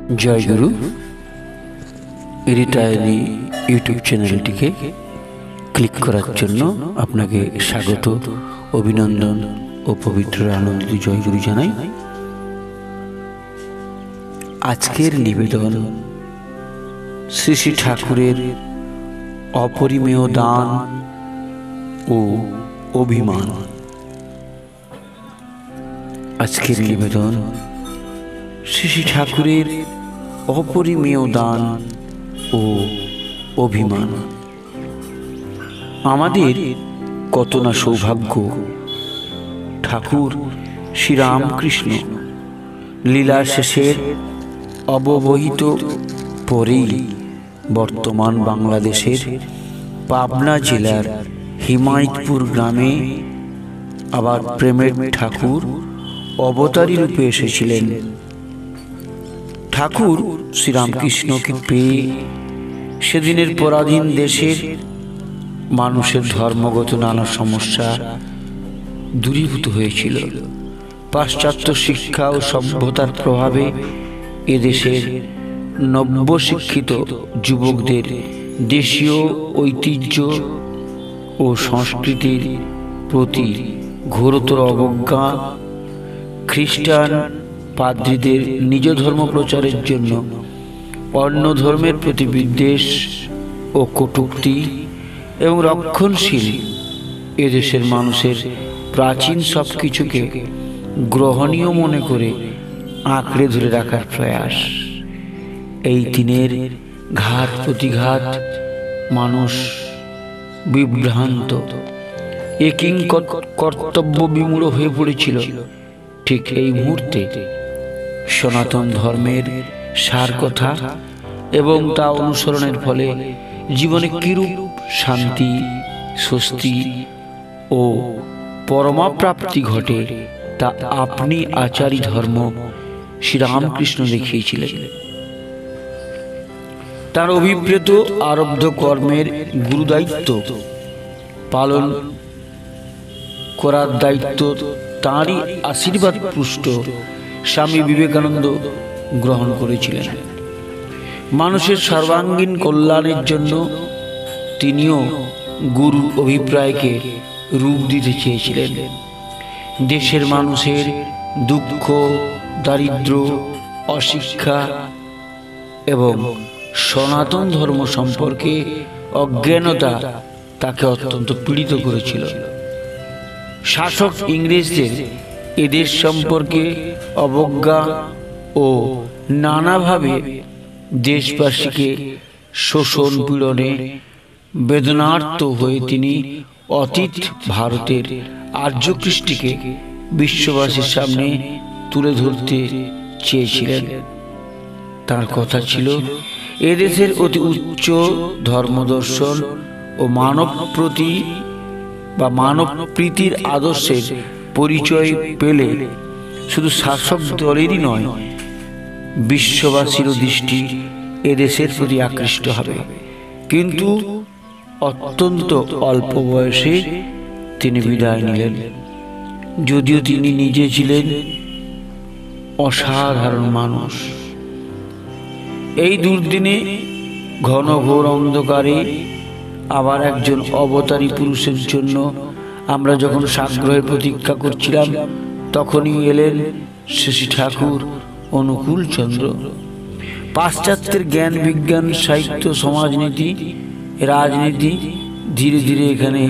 জয় গুরু retiree YouTube চ্যানেলটিকে click করার জন্য আপনাকে স্বাগত, অভিনন্দন ও পবিত্র আনন্দিত জয় গুরু জানাই। আজকের নিবেদন শ্রী শ্রী ঠাকুরের অপরিমেয় দান ও অভিমান। আজকের নিবেদন শ্রী শ্রী ঠাকুরের অপরিমেয় দান ও অভিমান। আমাদের কত না সৌভাগ্য, ঠাকুর শ্রীরামকৃষ্ণ লীলা শেষের অবহিত পরেই বর্তমান বাংলাদেশের পাবনা জেলার হিমায়তপুর গ্রামে আবার প্রেমের ঠাকুর অবতারী রূপে এসেছিলেন। ঠাকুর শ্রীরামকৃষ্ণকে পেয়ে সেদিনের পরাধীন দেশের মানুষের ধর্মগত নানা সমস্যা দূরীভূত হয়েছিল। পাশ্চাত্য শিক্ষা ও সভ্যতার প্রভাবে এদেশের নব্যশিক্ষিত যুবকদের দেশীয় ঐতিহ্য ও সংস্কৃতির প্রতি ঘোরতর অবজ্ঞা, খ্রিস্টান পাদ্রীদের নিজ ধর্ম প্রচারের জন্য অন্য ধর্মের প্রতি বিদ্বেষ ও কটূক্তি এবং রক্ষণশীল এদেশের মানুষের প্রাচীন সব কিছুকে গ্রহণীয় মনে করে আঁকড়ে ধরে রাখার প্রয়াস। এই দিনের ঘাত প্রতিঘাত মানুষ বিভ্রান্ত, একিং কর্তব্য বিমূঢ় হয়ে পড়েছিল। ঠিক এই মুহূর্তে সনাতন ধর্মের সার কথা এবং তা অনুসরণের ফলে জীবনে কিরূপ শান্তি, স্বস্তি ও পরমাপ্রাপ্তি ঘটে তা আপনি আচারী ধর্ম শ্রীরামকৃষ্ণ দেখিয়েছিলেন। তার অভিপ্রেত আরব্ধ কর্মের গুরুদায়িত্ব পালন করার দায়িত্ব তাঁরই আশীর্বাদ পুষ্ট স্বামী বিবেকানন্দ গ্রহণ করেছিলেন। মানুষের সর্বাঙ্গীন কল্যাণের জন্য তিনিও গুরুর অভিপ্রায়কে রূপ দিতে চেয়েছিলেন। দেশের মানুষের দুঃখ, দারিদ্র, অশিক্ষা এবং সনাতন ধর্ম সম্পর্কে অজ্ঞানতা তাকে অত্যন্ত পীড়িত করেছিল। শাসক ইংরেজদের এদেশ সম্পর্কে অবজ্ঞা ও নানাভাবে দেশবাসীকে শোষণ পীড়নে বেদনার্ত হয়ে তিনি অতীত ভারতের আর্য কৃষ্টিকে বিশ্ববাসীর সামনে তুলে ধরতে চেয়েছিলেন। তার কথা ছিল, এদেশের অতি উচ্চ ধর্মদর্শন ও মানব প্রতি বা মানব প্রীতির আদর্শের পরিচয় পেলে শুধু শাসক দলেরই নয়, বিশ্ববাসীরও দৃষ্টি এদেশের প্রতি আকৃষ্ট হবে। কিন্তু অত্যন্ত অল্প বয়সে তিনি বিদায় নিলেন। যদিও তিনি নিজে ছিলেন অসাধারণ মানুষ। এই দুর্দিনে ঘন ঘোর অন্ধকারে আবার একজন অবতারী পুরুষের জন্য আমরা যখন সাগ্রহে প্রতীক্ষা করছিলাম, তখনই এলেন শ্রী ঠাকুর অনুকূল চন্দ্র। পাশ্চাত্যের জ্ঞান, বিজ্ঞান, সাহিত্য, সমাজনীতি, রাজনীতি ধীরে ধীরে এখানে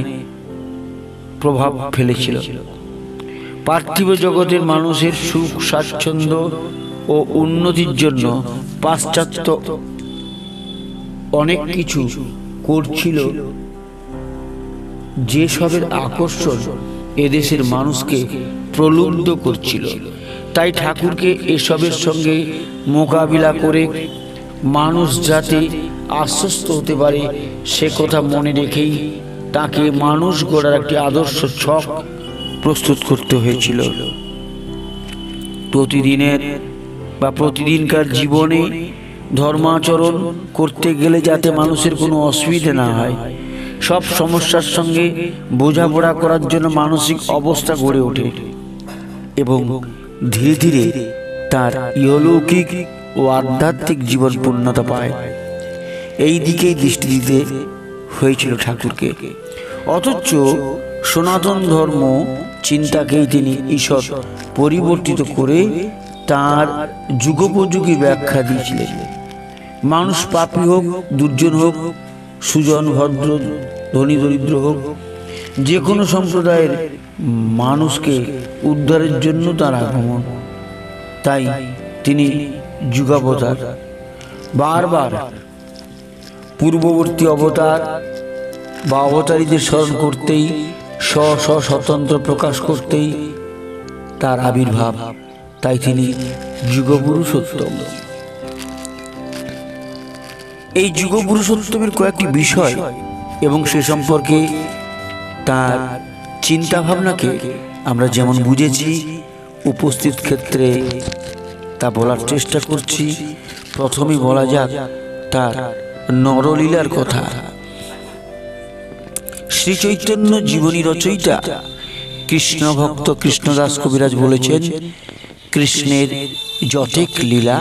প্রভাব ফেলেছিল। পার্থিব জগতের মানুষের সুখ, স্বাচ্ছন্দ্য ও উন্নতির জন্য পাশ্চাত্য অনেক কিছু করছিল, যে সবের আকর্ষণ এদেশের মানুষকে প্রলুব্ধ করছিল। তাই ঠাকুরকে এসবের সঙ্গে মোকাবিলা করে মানুষ যাতে আশ্বস্ত হতে পারে সে কথা মনে রেখেই তাকে মানুষ গড়ার একটি আদর্শ ছক প্রস্তুত করতে হয়েছিল। প্রতিদিনকার জীবনে ধর্মাচরণ করতে গেলে যাতে মানুষের কোনো অসুবিধা না হয়, সব সমস্যার সঙ্গে বোঝাপড়া করার জন্য মানসিক অবস্থা গড়ে ওঠে এবং ধীরে ধীরে তার ইহলৌকিক ও ও আধ্যাত্মিক জীবন পূর্ণতা পায়, এই দিকেই দৃষ্টি দিতে হয়েছিল ঠাকুরকে। অথচ সনাতন ধর্ম চিন্তাকেই তিনি ঈশ্বর পরিবর্তিত করে তার যুগোপযোগী ব্যাখ্যা দিয়েছিলেন। মানুষ পাপী হোক, দুর্জন হোক, সুজন ভদ্র, ধনী দরিদ্র হোক, যে কোনো সম্প্রদায়ের মানুষকে উদ্ধারের জন্য তার আগমন। তাই তিনি যুগাবতার। বারবার পূর্ববর্তী অবতার বা অবতারীদের স্মরণ করতেই, স্বতন্ত্র প্রকাশ করতেই তার আবির্ভাব। তাই তিনি যুগপুরুষোত্তম। এই যুগপুরুষোত্তমের কয়েকটি বিষয় এবং সে সম্পর্কে তার চিন্তা ভাবনাকে আমরা যেমন বুঝেছি, উপস্থিত ক্ষেত্রে তা বলার চেষ্টা করছি। প্রথমে বলা যাক তার নরলীলার কথা। শ্রী চৈতন্য জীবনী রচয়িতা কৃষ্ণ ভক্ত কৃষ্ণদাস কবিরাজ বলেছেন, কৃষ্ণের যতেক লীলা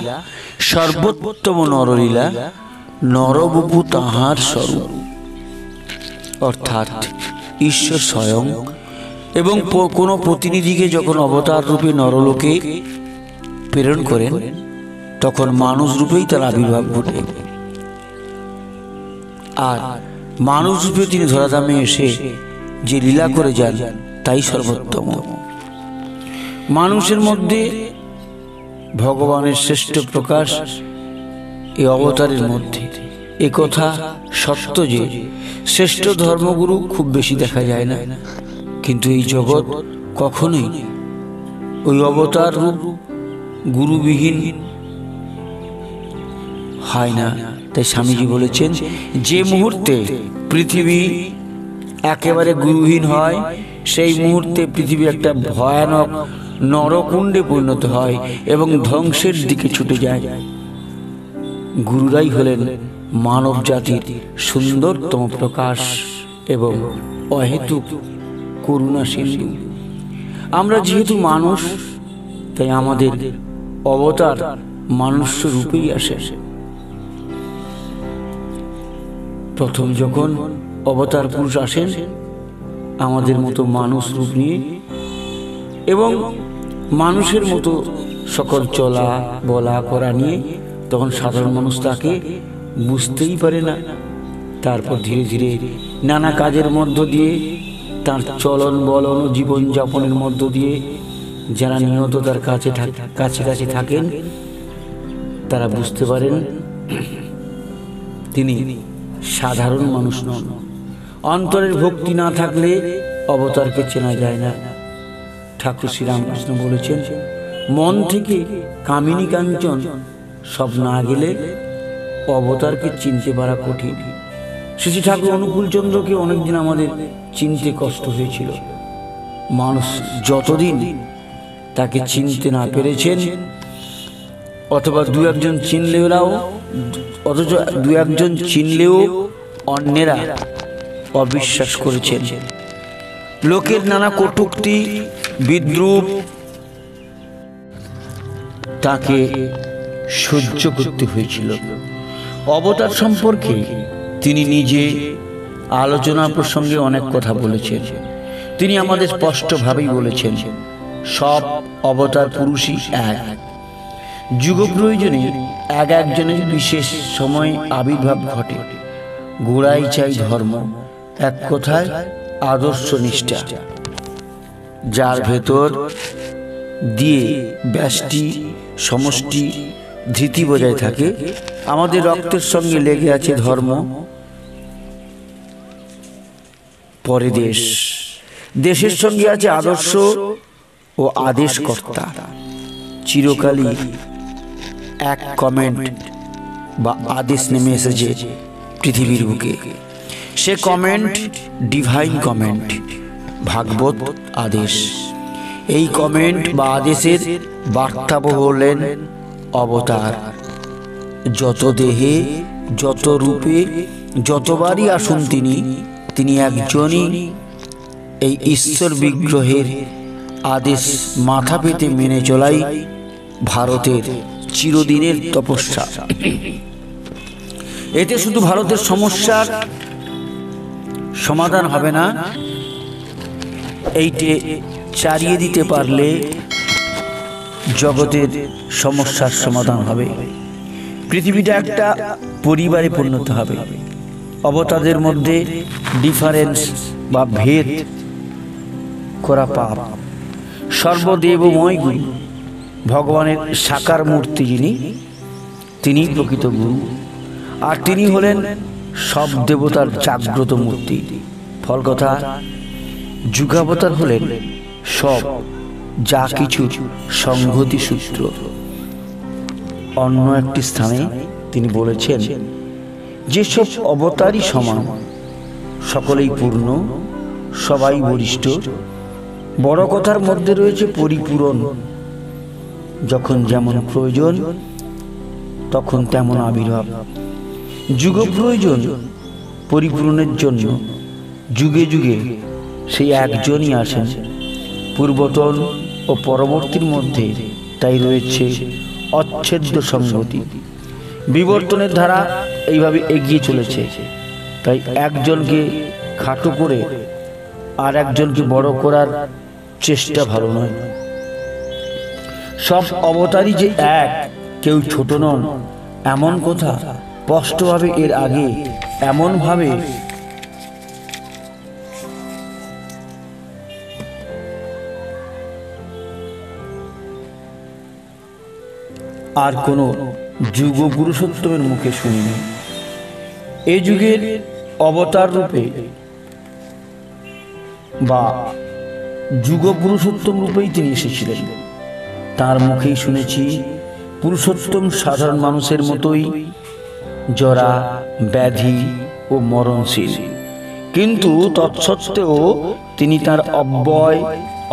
সর্বোত্তম নরলীলা, নরবপু তাহার স্বরূপ। অর্থাৎ ঈশ্বর স্বয়ং এবং কোনো প্রতিনিধিকে যখন অবতার রূপে নরলোকে প্রেরণ করেন, তখন মানুষ রূপেই তার আবির্ভাব ঘটে। আর মানুষ রূপে তিনি ধরাধামে এসে যে লীলা করে যান, তাই সর্বোত্তম। মানুষের মধ্যে ভগবানের শ্রেষ্ঠ প্রকাশ এই অবতারের মধ্যে। একথা সত্য যে শ্রেষ্ঠ ধর্মগুরু খুব বেশি দেখা যায় না, কিন্তু এই জগৎ কখনোই ওই অবতার রূপ গুরুবিহীন হয় না। তাই স্বামীজি বলেছেন, যে মুহূর্তে পৃথিবী একেবারে গুরুহীন হয়, সেই মুহূর্তে পৃথিবী একটা ভয়ানক নরকুণ্ডে পরিণত হয় এবং ধ্বংসের দিকে ছুটে যায়। গুরুরাই হলেন মানব জাতির সুন্দরতম প্রকাশ এবং অহেতুক করুণা সিন্ধু। আমরা যেহেতু মানুষ, তাই আমাদের অবতার মানুষ রূপেই আসে। প্রথম যখন অবতার পুরুষ আসেন আমাদের মতো মানুষ রূপ নিয়ে এবং মানুষের মতো সকল চলা বলা করা নিয়ে, তখন সাধারণ মানুষ তাকে বুঝতেই পারে না। তারপর ধীরে ধীরে নানা কাজের মধ্য দিয়ে, তার চলন বলন ও জীবনযাপনের মধ্য দিয়ে যারা নিয়ত তার কাছে থাকেন, তারা বুঝতে পারেন তিনি সাধারণ মানুষ নন। অন্তরের ভক্তি না থাকলে অবতারকে চেনা যায় না। ঠাকুর শ্রীরামকৃষ্ণ বলেছেন, মন থেকে কামিনী কাঞ্চন সব না গেলে অবতারকে চিনতে পারা কঠিন। শ্রী ঠাকুর অনুকূলচন্দ্রকে অনেকদিন আমাদের চিনতে কষ্ট হয়েছিল। মানুষ যতদিন তাকে চিনতে না পেরেছেন, অথবা দু একজন চিনলেও অন্যেরা অবিশ্বাস করেছেন। লোকের নানা কটূক্তি বিদ্রূপ তাকে সহ্য করতে হয়েছিল। অবতার সম্পর্কে তিনি নিজে আলোচনা প্রসঙ্গে অনেক কথা বলেছেন। তিনি আমাদের স্পষ্টভাবেই বলেছেন, সব অবতার পুরুষই এক। যুগ প্রয়োজনে একজনের বিশেষ সময় আবির্ভাব ঘটে। গোড়াই চাই ধর্ম, এক কথায় আদর্শ নিষ্ঠা, যার ভেতর দিয়ে ব্যষ্টি সমষ্টি ধৃতি বজায় থাকে। আমাদের রক্তের সঙ্গে লেগে আছে ধর্ম, পরে দেশ, দেশের সঙ্গে আছে আদর্শ ও আদেশকর্তা। চিরকালই এক কমেন্ট বা আদেশ নেমে এসেছে পৃথিবীর বুকে। সে কমেন্ট ডিভাইন কমেন্ট, ভাগবত আদেশ। এই কমেন্ট বা আদেশের বার্তাবহ হলেন অবতার। যত দেহে, যত রূপে, যতবারই আসুন তিনি একজনই। এই ঈশ্বর বিগ্রহের আদেশ মাথা পেতে মেনে চলাই ভারতের চিরদিনের তপস্যা। এতে শুধু ভারতের সমস্যার সমাধান হবে না, এইটে চালিয়ে দিতে পারলে জগতের সমস্যার সমাধান হবে। পৃথিবীটা একটা পরিবারে পরিণত হবে। অবতারদের মধ্যে ডিফারেন্স বা ভেদ করা পাপ। সর্বদেবময় গুরু, ভগবানের সাকার মূর্তি যিনি, তিনি প্রকৃত গুরু, আর তিনি হলেন সব দেবতার জাগ্রত মূর্তি। ফল কথা, যুগাবতার হলেন সব যা কিছু সংহতি সূত্র। অন্য একটি স্থানে তিনি বলেছেন, যেসব অবতারই সমান, সকলেই পূর্ণ, সবাই বরিষ্ঠ। বড় কথার মধ্যে রয়েছে পরিপূরণ। যখন যেমন প্রয়োজন তখন তেমন আবির্ভাব। যুগ প্রয়োজন পরিপূরণের জন্য, যুগে যুগে সেই একজনই আসেন। পূর্বতন ও পরবর্তীর মধ্যে তাই রয়েছে অচ্ছেদ্য সংগতি। বিবর্তনের ধারা এইভাবে এগিয়ে চলেছে। তাই একজনকে খাটো করে আর একজনকে বড় করার চেষ্টা ভালো নয়। সব অবতারই যে এক, কেউ ছোট নন এমন কথা স্পষ্টভাবে এর আগে এমনভাবে আর কোনো যুগ পুরুষোত্তমের মুখে শুনিনি। এই যুগের অবতার রূপে বা যুগ পুরুষোত্তম রূপেই তিনি এসেছিলেন। তার মুখেই শুনেছি পুরুষোত্তম সাধারণ মানুষের মতোই জরা, ব্যাধি ও মরণশীল, কিন্তু তৎসত্ত্বেও তিনি তার অব্যয়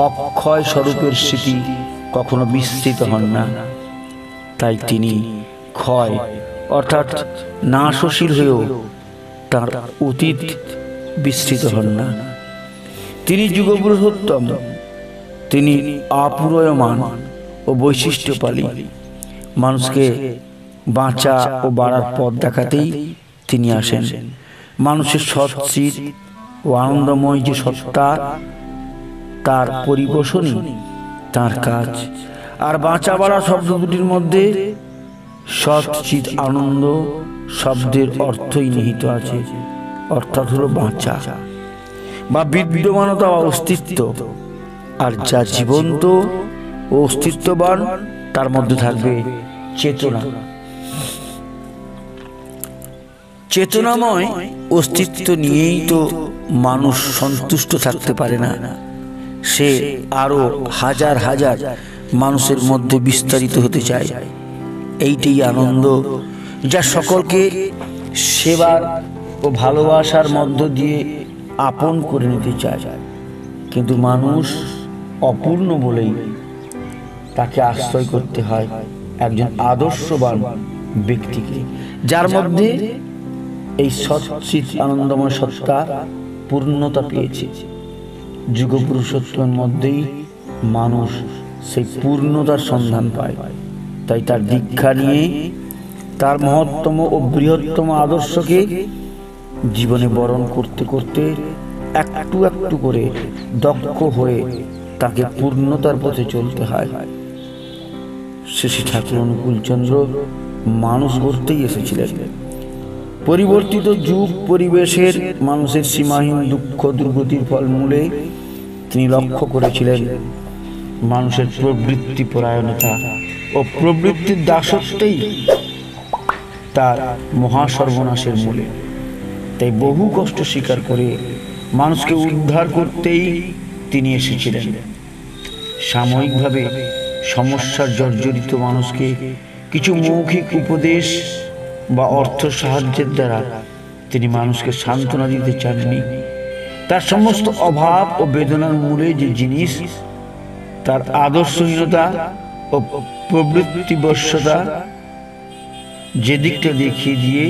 অক্ষয় স্বরূপের স্মৃতি কখনো বিস্মৃত হন না। তাই তিনি ক্ষয় অর্থাৎ নাশশীল হয়েও তার অতীত বিস্মৃত হন না। তিনি যুগপুরুষোত্তম, তিনি অপূরয়মান ও বৈশিষ্ট্যপালী। মানুষকে বাঁচা ও বাড়ার পথ দেখাতেই তিনি আসেন। মানুষের সৎচিত ও আনন্দময় যে সত্তা, তার পরিবেশনই তার কাজ। আর বাঁচা বাড়া শব্দ দুটির মধ্যে সৎচিত আনন্দ শব্দের অর্থই নিহিত আছে, অর্থাৎ হলো বাঁচা বা বিদ্যমানতা বা অস্তিত্ব। আর যা জীবন্ত ও অস্তিত্ববান তার মধ্যে থাকবে চেতনা। চেতনাময় অস্তিত্ব নিয়েই তো মানুষ সন্তুষ্ট থাকতে পারে না, সে আরো হাজার হাজার মানুষের মধ্যে বিস্তারিত হতে চায়। এইটাই আনন্দ, যা সকলকে সেবার ও ভালোবাসার মধ্য দিয়ে আপন করে নিতে চায়। কিন্তু মানুষ অপূর্ণ বলেই তাকে আশ্রয় করতে হয় একজন আদর্শবান ব্যক্তিকে, যার মধ্যে এই সচ্চিত আনন্দময় সত্তা পূর্ণতা পেয়েছে। যুগ পুরুষোত্তমের মধ্যেই মানুষ সেই পূর্ণতার সন্ধান পায়। তাই তার দীক্ষা নিয়ে তার মহত্তম ও বৃহত্তম আদর্শকে জীবনে বরণ করতে করতে একটু একটু করে দক্ষ হয়ে তাকে পূর্ণতার পথে চলতে হয়। শ্রী ঠাকুর অনুকূলচন্দ্র মানুষ গড়তেই এসেছিলেন। পরিবর্তিত যুগ পরিবেশের মানুষের সীমাহীন দুঃখ দুর্গতির ফল মূলে তিনি লক্ষ্য করেছিলেন মানুষের প্রবৃত্তি পরায়ণতা ও প্রবৃত্তির দাসত্বেই তার মহাসর্বনাশের মূলে। তাই বহু কষ্ট স্বীকার করে মানুষকে উদ্ধার করতেই তিনি এসেছিলেন। সাময়িকভাবে সমস্যার জর্জরিত মানুষকে কিছু মৌখিক উপদেশ বা অর্থ সাহায্যের দ্বারা তিনি মানুষকে সান্ত্বনা দিতে চাননি। তার সমস্ত অভাব ও বেদনার মূলে যে জিনিস, তার আদর্শহীনতা ও প্রবৃত্তিবশ্যতা, যে দিকটা দেখিয়ে দিয়ে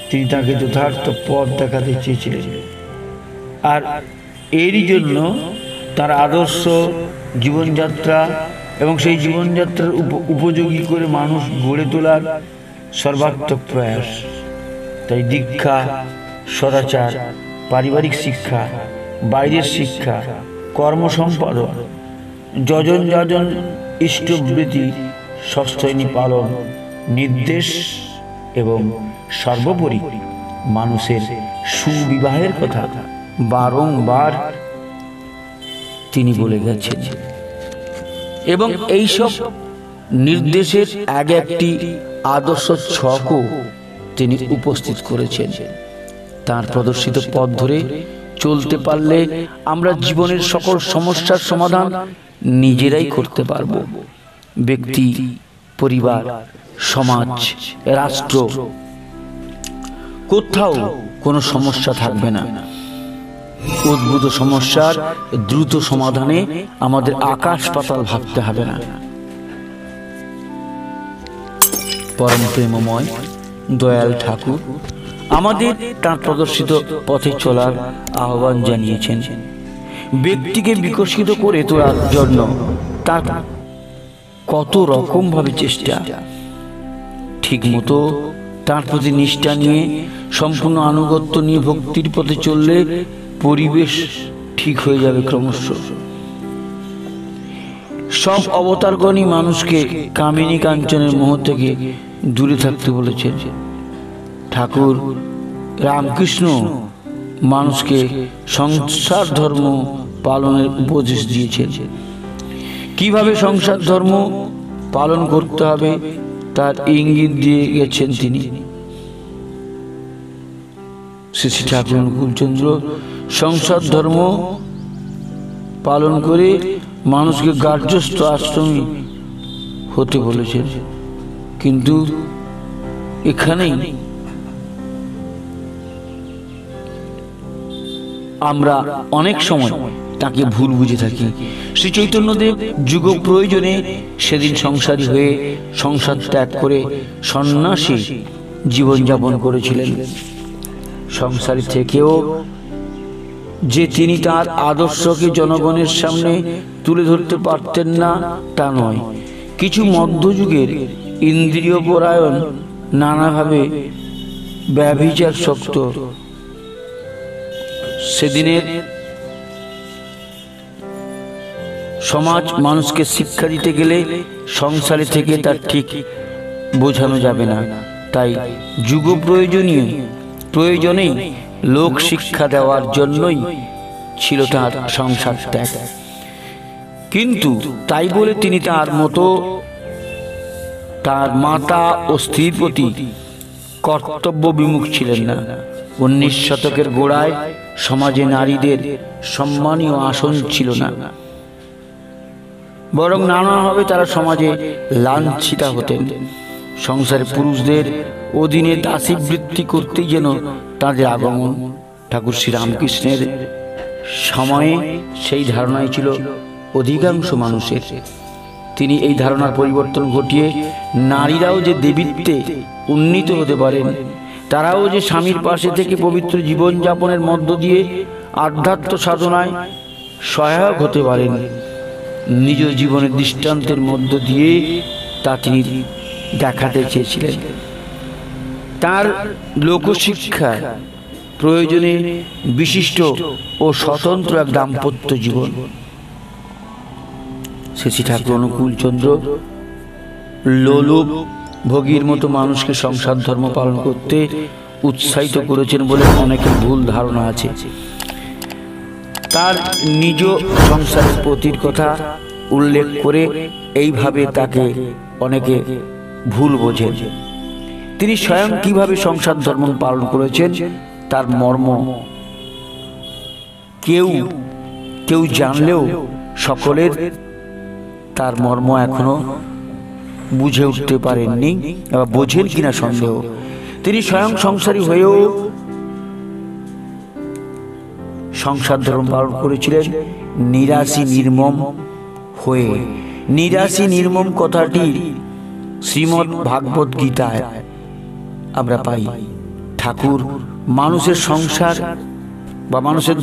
তিনি তাকে যথার্থ পথ দেখাতে চেয়েছিলেন। আর এরই জন্য তার আদর্শ জীবনযাত্রা ও এবং সেই জীবনযাত্রার উপযোগী করে মানুষ গড়ে তোলার সর্বাত্মক প্রয়াস। তাই দীক্ষা, সদাচার, পারিবারিক শিক্ষা, বাইরের শিক্ষা, কর্মসম্পাদন, যজন যজন ইষ্টবৃত্তি, সস্তৈনী পালন, নির্দেশ এবং সর্বোপরি মানুষের সুবিবাহের কথা বারংবার তিনি বলে গেছেন। এবং এইসব নির্দেশের এক একটি আদর্শ ছকও তিনি উপস্থিত করেছেন। তার প্রদর্শিত পথ ধরে চলতে পারলে আমরা জীবনের সকল সমস্যার সমাধান নিজেরাই করতে পারব। ব্যক্তি, পরিবার, সমাজ, রাষ্ট্র, কোথাও কোনো সমস্যা থাকবে না। উদ্ভূত সমস্যার দ্রুত সমাধানে আমাদের আকাশ পাতাল ভাবতে হবে না। পরম প্রেমময় দয়াল ঠাকুর আমাদের তাঁর প্রদর্শিত পথে চলার আহ্বান জানিয়েছেন। ব্যক্তিকে বিকশিত করে তোলার জন্য তার কত রকম ভাবে চেষ্টা। ঠিক মতো তার প্রতি নিষ্ঠা নিয়ে, সম্পূর্ণ আনুগত্য নিয়ে ভক্তির পথে চললে পরিবেশ ঠিক হয়ে যাবে ক্রমশ। সব অবতারগণই মানুষকে কামিনী কাঞ্চনের মোহ থেকে দূরে থাকতে বলেছেন। ঠাকুর রামকৃষ্ণ মানুষকে সংসার ধর্ম পালনের উপদেশ দিয়েছেন। কিভাবে সংসার ধর্ম পালন করতে হবে তার ইঙ্গিত দিয়ে গেছেন তিনি। শ্রী শ্রী ঠাকুর অনুকূলচন্দ্র সংসার ধর্ম পালন করে মানুষকে গার্হস্থ্য আশ্রমী হতে বলেছেন। কিন্তু এখানেই আমরা অনেক সময় তাকে ভুল বুঝে থাকি। শ্রী চৈতন্যদেব যুগ প্রয়োজনে সেদিন সংসারী হয়ে সংসার ত্যাগ করে সন্ন্যাসী জীবনযাপন করেছিলেন। সংসারী থেকেও যে তিনি তার আদর্শকে জনগণের সামনে তুলে ধরতে পারতেন না তা নয়। কিছু মধ্যযুগের ইন্দ্রিয় পরায়ণ, নানাভাবে ব্যভিচার শক্ত সেদিনের সমাজ মানুষকে শিক্ষা দিতে গেলে সংসারে থেকে তার ঠিক বোঝানো যাবে না। তাই যুগ প্রয়োজনেই লোক শিক্ষা দেওয়ার জন্যই ছিল তার সংসার ত্যাগ। কিন্তু তাই বলে তিনি তার মতো তার মাতা ও স্ত্রীর প্রতি কর্তব্য বিমুখ ছিলেন না। 19 শতকের গোড়ায় সমাজে নারীদের সম্মানীয় আসন ছিল না, বরং নানাভাবে তারা সমাজে লাঞ্ছিতা হতেন। সংসারে পুরুষদের অধীনে দাসীবৃত্তি করতেই যেন তাদের আগমন। ঠাকুর শ্রী রামকৃষ্ণের সময়ে সেই ধারণাই ছিল অধিকাংশ মানুষের। তিনি এই ধারণার পরিবর্তন ঘটিয়ে নারীরাও যে দেবীত্বে উন্নীত হতে পারেন, তারাও যে স্বামীর পাশে থেকে পবিত্র জীবনযাপনের মধ্য দিয়ে আধ্যাত্ম সাধনায় সহায়ক হতে পারেন, নিজ জীবনের দৃষ্টান্তের মধ্য দিয়ে তা তিনি দেখাতে চেয়েছিলেন। তার লোকশিক্ষা প্রয়োজনে বিশিষ্ট ও স্বতন্ত্র এক দাম্পত্য জীবন। শ্রী ঠাকুর অনুকূলচন্দ্র লোলুপ ভোগীর মতো মানুষকে সংসার ধর্ম পালন করতে উৎসাহিত করেছেন বলে অনেকের ভুল ধারণা আছে। তার নিজ সংসারের পতির কথা উল্লেখ করে এইভাবে তাকে অনেকে ভুল বোঝেন। তিনি স্বয়ং কিভাবে সংসার ধর্ম পালন করেছেন তার মর্ম কেউ জানলেও সকলের তার মর্ম এখনো বুঝে উঠতে পারেননি, বা বোঝেন কিনা সন্দেহ। তিনি স্বয়ং সংসারী হয়েও সংসার ধর্ম পালন করেছিলেন নিরাশী নির্মম হয়ে। নিরাশী নির্মম কথাটি শ্রীমদ্ ভাগবত গীতায় আমরা পাই। ঠাকুর মানুষের সংসার বা মানুষের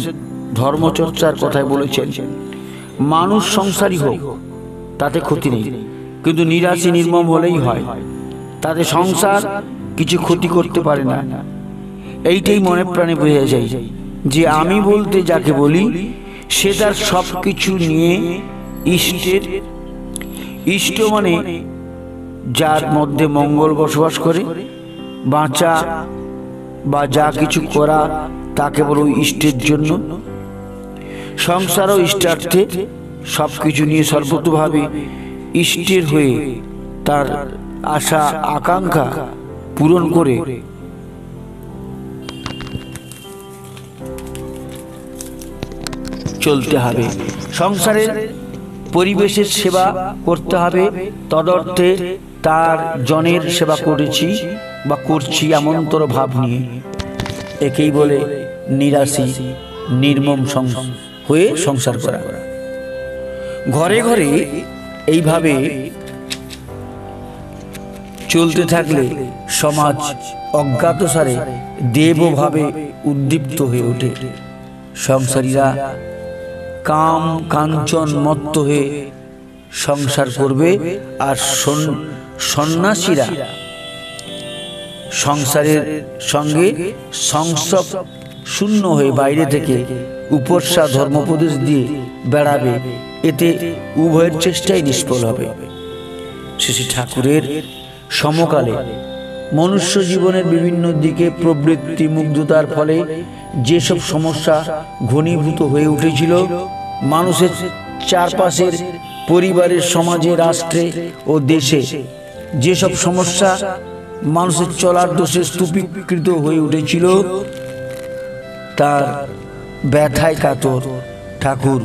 ধর্মচর্চার কথায় বলেছেন, মানুষ সংসারী হোক তাতে ক্ষতি নেই, কিন্তু নিরাশী নির্মম হলেই হয়, তাতে সংসার কিছু ক্ষতি করতে পারে না। এইটাই মনে প্রাণে বোঝা যায় যে আমি বলতে যাকে বলি সে তার সব কিছু নিয়ে ইষ্ট মানে যার মধ্যে মঙ্গল বসবাস করে। বাঁচা বা যা কিছু করা তা কেবল ওই ইষ্টের জন্য। সংসার ও ইষ্টার্থে সব কিছু নিয়ে সর্বতোভাবে ইষ্টের হয়ে তার আশা আকাঙ্ক্ষা পূরণ করে চলতে হবে। সংসারের পরিবেশের সেবা করতে হবে, তদর্থে তার জনের সেবা করেছি বা করছি এমনতর ভাব নিয়ে। একেই বলে নিরাশী নির্মম হয়ে সংসার করা। ঘরে ঘরে এইভাবে চলতে থাকলে সমাজ অজ্ঞাতসারে দেবভাবে উদ্দীপ্ত হয়ে ওঠে। সংসারীরা কাম কাঞ্চন মত্ত হয়ে সংসার করবে, আর সন্ন্যাসীরা সংসারের সঙ্গে সংসব শূন্য হয়ে বাইরে থেকে উপসা ধর্মোপদেশ দিয়ে বেড়াবে। এতে উভয়ের চেষ্টাই নিষ্ফল হবে। শ্রী ঠাকুরের সমকালে মনুষ্য জীবনের বিভিন্ন দিকে প্রবৃত্তি মুগ্ধতার ফলে যেসব সমস্যা ঘনীভূত হয়ে উঠেছিল, মানুষের চারপাশের পরিবারের, সমাজে, রাষ্ট্রে ও দেশে যেসব সমস্যা মানুষের চলার দোষে স্তূপীকৃত হয়ে উঠেছিল, তার ব্যথায় কাতর ঠাকুর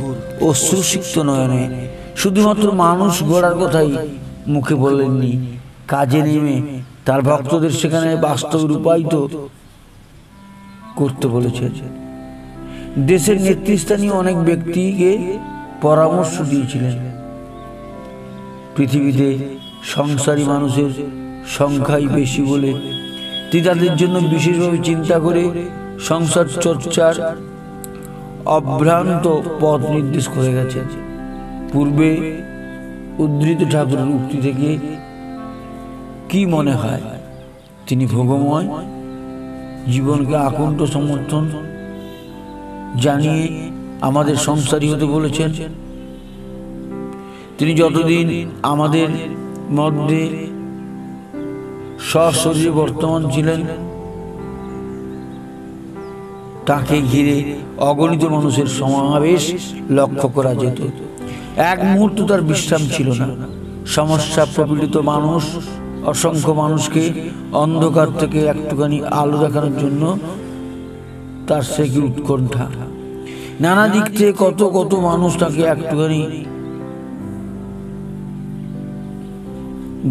অশ্রুসিক্ত নয়নে শুধুমাত্র মানুষ গড়ার কথাই মুখে বলেননি, কাজে নেমে তার ভক্তদের সেখানে বাস্তব রূপায়িত করতে বলেছেন। দেশের নেতৃস্থানীয় অনেক ব্যক্তিকে পরামর্শ দিয়েছিলেন। পৃথিবীতে সংসারী মানুষের সংখ্যাই বেশি বলে তিনি তাদের জন্য বিশেষভাবে চিন্তা করে সংসার চর্চার অভ্রান্ত পথ নির্দেশ করে গেছেন। পূর্বে উদ্ধৃত ঠাকুরের উক্তি থেকে কি মনে হয় তিনি ভোগময় জীবনকে আকণ্ঠ সমর্থন জানিয়ে আমাদের সংসারী হতে বলেছেন? তিনি যতদিন আমাদের মধ্যে সশরীরে বর্তমান ছিলেন, তাকে ঘিরে অগণিত মানুষের সমাবেশ লক্ষ্য করা যেত। এক মুহূর্ত তার বিশ্রাম ছিল না। সমস্যা প্রপীড়িত মানুষ, অসংখ্য মানুষকে অন্ধকার থেকে একটুখানি আলো দেখানোর জন্য তার সে কি উৎকণ্ঠা। নানা দিক থেকে কত কত মানুষ তাকে একটুখানি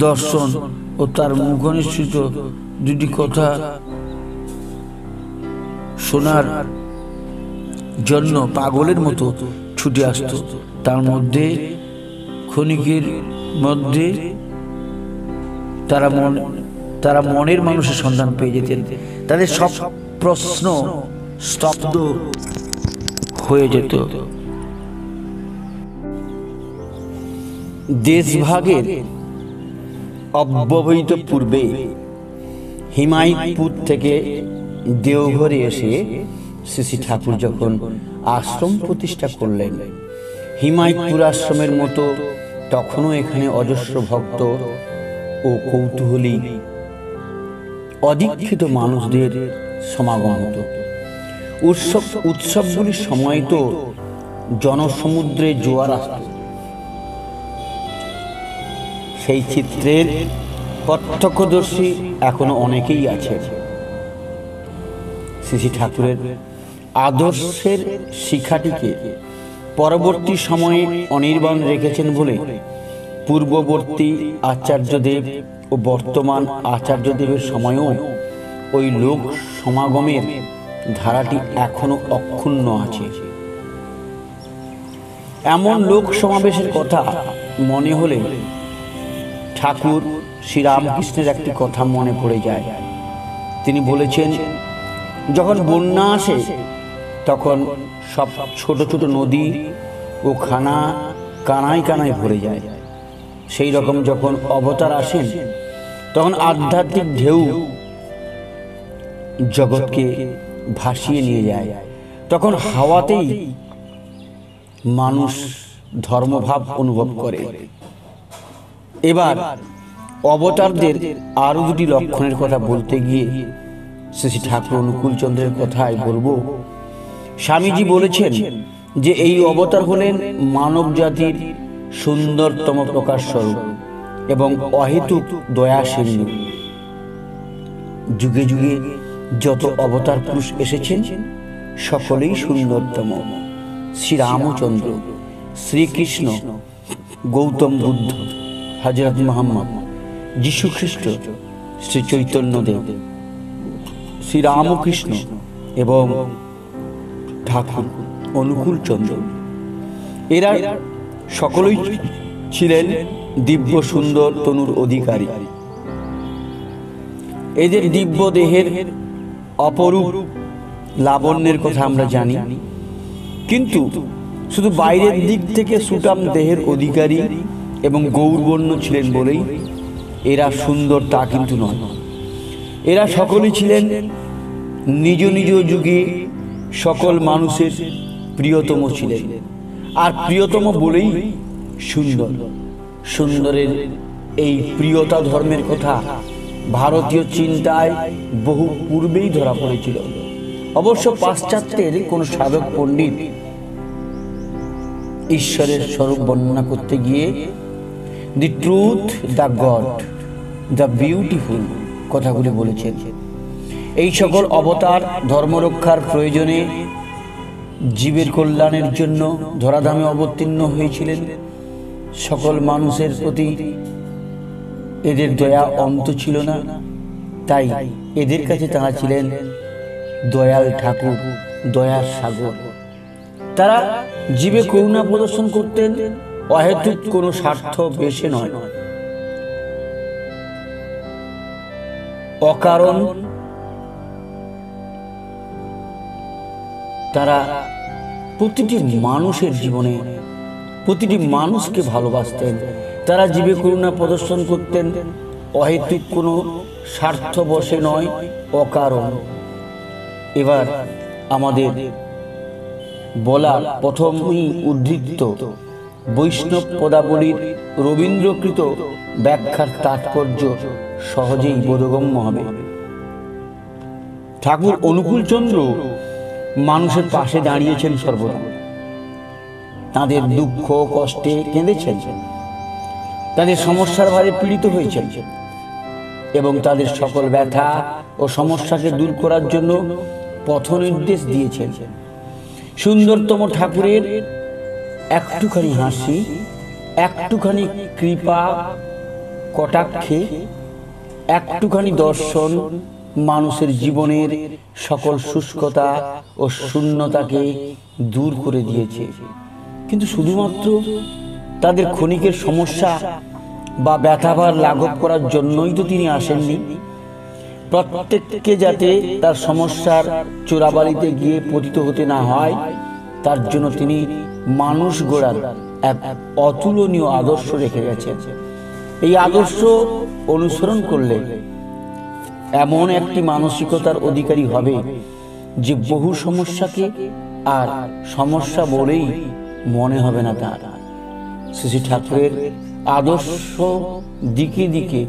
দর্শন ও তার মুখনিসৃত দুটি কথা শোনার জন্য পাগলের মতো ছুটে আসত। তার মধ্যে ক্ষণিকের মধ্যে তারা মনের মানুষের সন্ধান পেয়ে যেতেন। তাদের সব প্রশ্ন স্তব্ধ হয়ে যেত। দেশভাগের অব্যবহিত পূর্বে হিমায়তপুর থেকে দেওঘরে এসে শ্রী ঠাকুর যখন আশ্রম প্রতিষ্ঠা করলেন, হিমায়তপুর আশ্রমের মতো তখনও এখানে অজস্র ভক্ত ও কৌতূহলী অদীক্ষিত মানুষদের সমাগম হতো। উৎসবগুলির সময় তো জনসমুদ্রে জোয়ার আসত। সেই চিত্রের প্রত্যক্ষদর্শী এখনো অনেকেই আছে। শ্রী ঠাকুরের আদর্শের শিক্ষাটিকে পরবর্তী সময়ে অনির্বাণ রেখেছেন বলে পূর্ববর্তী আচার্যদেব ও বর্তমান আচার্যদেবের সময়েও ওই লোক সমাগমের ধারাটি এখনো অক্ষুণ্ণ আছে। এমন লোক সমাবেশের কথা মনে হলে ঠাকুর শ্রীরামকৃষ্ণের একটি কথা মনে পড়ে যায়। তিনি বলেছেন, যখন বন্যা আসে তখন সব ছোট ছোট নদী ও খানা কানায় কানায় ভরে যায়। সেই রকম যখন অবতার আসেন তখন আধ্যাত্মিক ঢেউ জগৎকে ভাসিয়ে নিয়ে যায়। তখন হাওয়াতেই মানুষ ধর্মভাব অনুভব করে। এবার অবতারদের আরো দুটি লক্ষণের কথা বলতে গিয়ে শ্রী ঠাকুর অনুকূলচন্দ্রের কথাই বলবো। স্বামীজি বলেছেন যে এই অবতার হলেন মানব জাতির সুন্দরতম প্রকাশ স্বরূপ এবং অহেতুক দয়া সিন্ধু। যুগে যুগে যত অবতার পুরুষ এসেছেন সকলেই সুন্দরতম। শ্রীরামচন্দ্র, শ্রীকৃষ্ণ, গৌতম বুদ্ধ, হযরত মুহাম্মদ, যীশু খ্রিস্ট, শ্রী চৈতন্যদেব, শ্রীরামকৃষ্ণ এবং ঠাকুর অনুকূলচন্দ্র, এরা সকলেই ছিলেন দিব্য সুন্দর তনুর অধিকারী। এদের দিব্য দেহের অপরূপ লাবণ্যের কথা আমরা জানি, কিন্তু শুধু বাইরের দিক থেকে সুঠাম দেহের অধিকারী এবং গৌরবর্ণ ছিলেন বলেই এরা সুন্দর তা কিন্তু নয়। এরা সকলেই ছিলেন নিজ নিজ যুগে সকল মানুষের প্রিয়তম ছিলেন, আর প্রিয়তম বলেই সুন্দর। সুন্দরের এই প্রিয়তা ধর্মের কথা ভারতীয় চিন্তায় বহু পূর্বেই ধরা পড়েছিল। অবশ্য পাশ্চাত্যের কোন সাধক পণ্ডিত ঈশ্বরের স্বরূপ বর্ণনা করতে গিয়ে the truth, the god, the beautiful কথাগুলি বলেছেন। এই সকল অবতার ধর্মরক্ষার প্রয়োজনে জীবের কল্যাণের জন্য ধরাধামে অবতীর্ণ হয়েছিলেন। সকল মানুষের প্রতি এদের দয়া অন্ত ছিল না, তাই এদের কাছে তারা ছিলেন দয়াল ঠাকুর, দয়ার সাগর। তারা জীবে করুণা প্রদর্শন করতেন, অহেতুক কোনো স্বার্থ বেশে নয়। অকারণ তারা প্রতিটি মানুষের জীবনে প্রতিটি মানুষকে ভালোবাসতেন। তারা জীবে করুণা প্রদর্শন করতেন, অহেতুক কোনো স্বার্থ বশে নয়, অকারণ। এবার আমাদের বলা প্রথমই উদ্ধৃত বৈষ্ণব পদাবলীর রবীন্দ্রকৃত ব্যাখ্যার তাৎপর্য সহজেই বোধগম্য হবে। ঠাকুর অনুকূলচন্দ্র মানুষের পাশে দাঁড়িয়েছেন সর্বদা। তাদের দুঃখ কষ্টে কেঁদেছেন, তাদের সমস্যার ভারে পীড়িত হয়েছেন এবং তাদের সকল ব্যথা ও সমস্যাকে দূর করার জন্য পথ নির্দেশ দিয়েছেন। সুন্দরতম ঠাকুরের একটুখানি হাসি, একটুখানি কৃপা কটাক্ষে, একটুখানি দর্শন মানুষের জীবনের সকল শুষ্কতা ও শূন্যতাকে দূর করে দিয়েছে। কিন্তু শুধুমাত্র তাদের ক্ষণিকের সমস্যা বা ব্যথাভার লাঘব করার জন্যই তো তিনি আসেননি। প্রত্যেককে যাতে তার সমস্যার চোরাবালিতে গিয়ে পতিত হতে না হয়, তার জন্য তিনি মানুষ গড়ার এক অতুলনীয় আদর্শ রেখে গেছেন। এই আদর্শ অনুসরণ করলে এমন একটি মানসিকতার অধিকারী হবে যে বহু সমস্যাকে আর সমস্যা বলেই মনে হবে না তার। শ্রী ঠাকুরের আদর্শ দিকে দিকে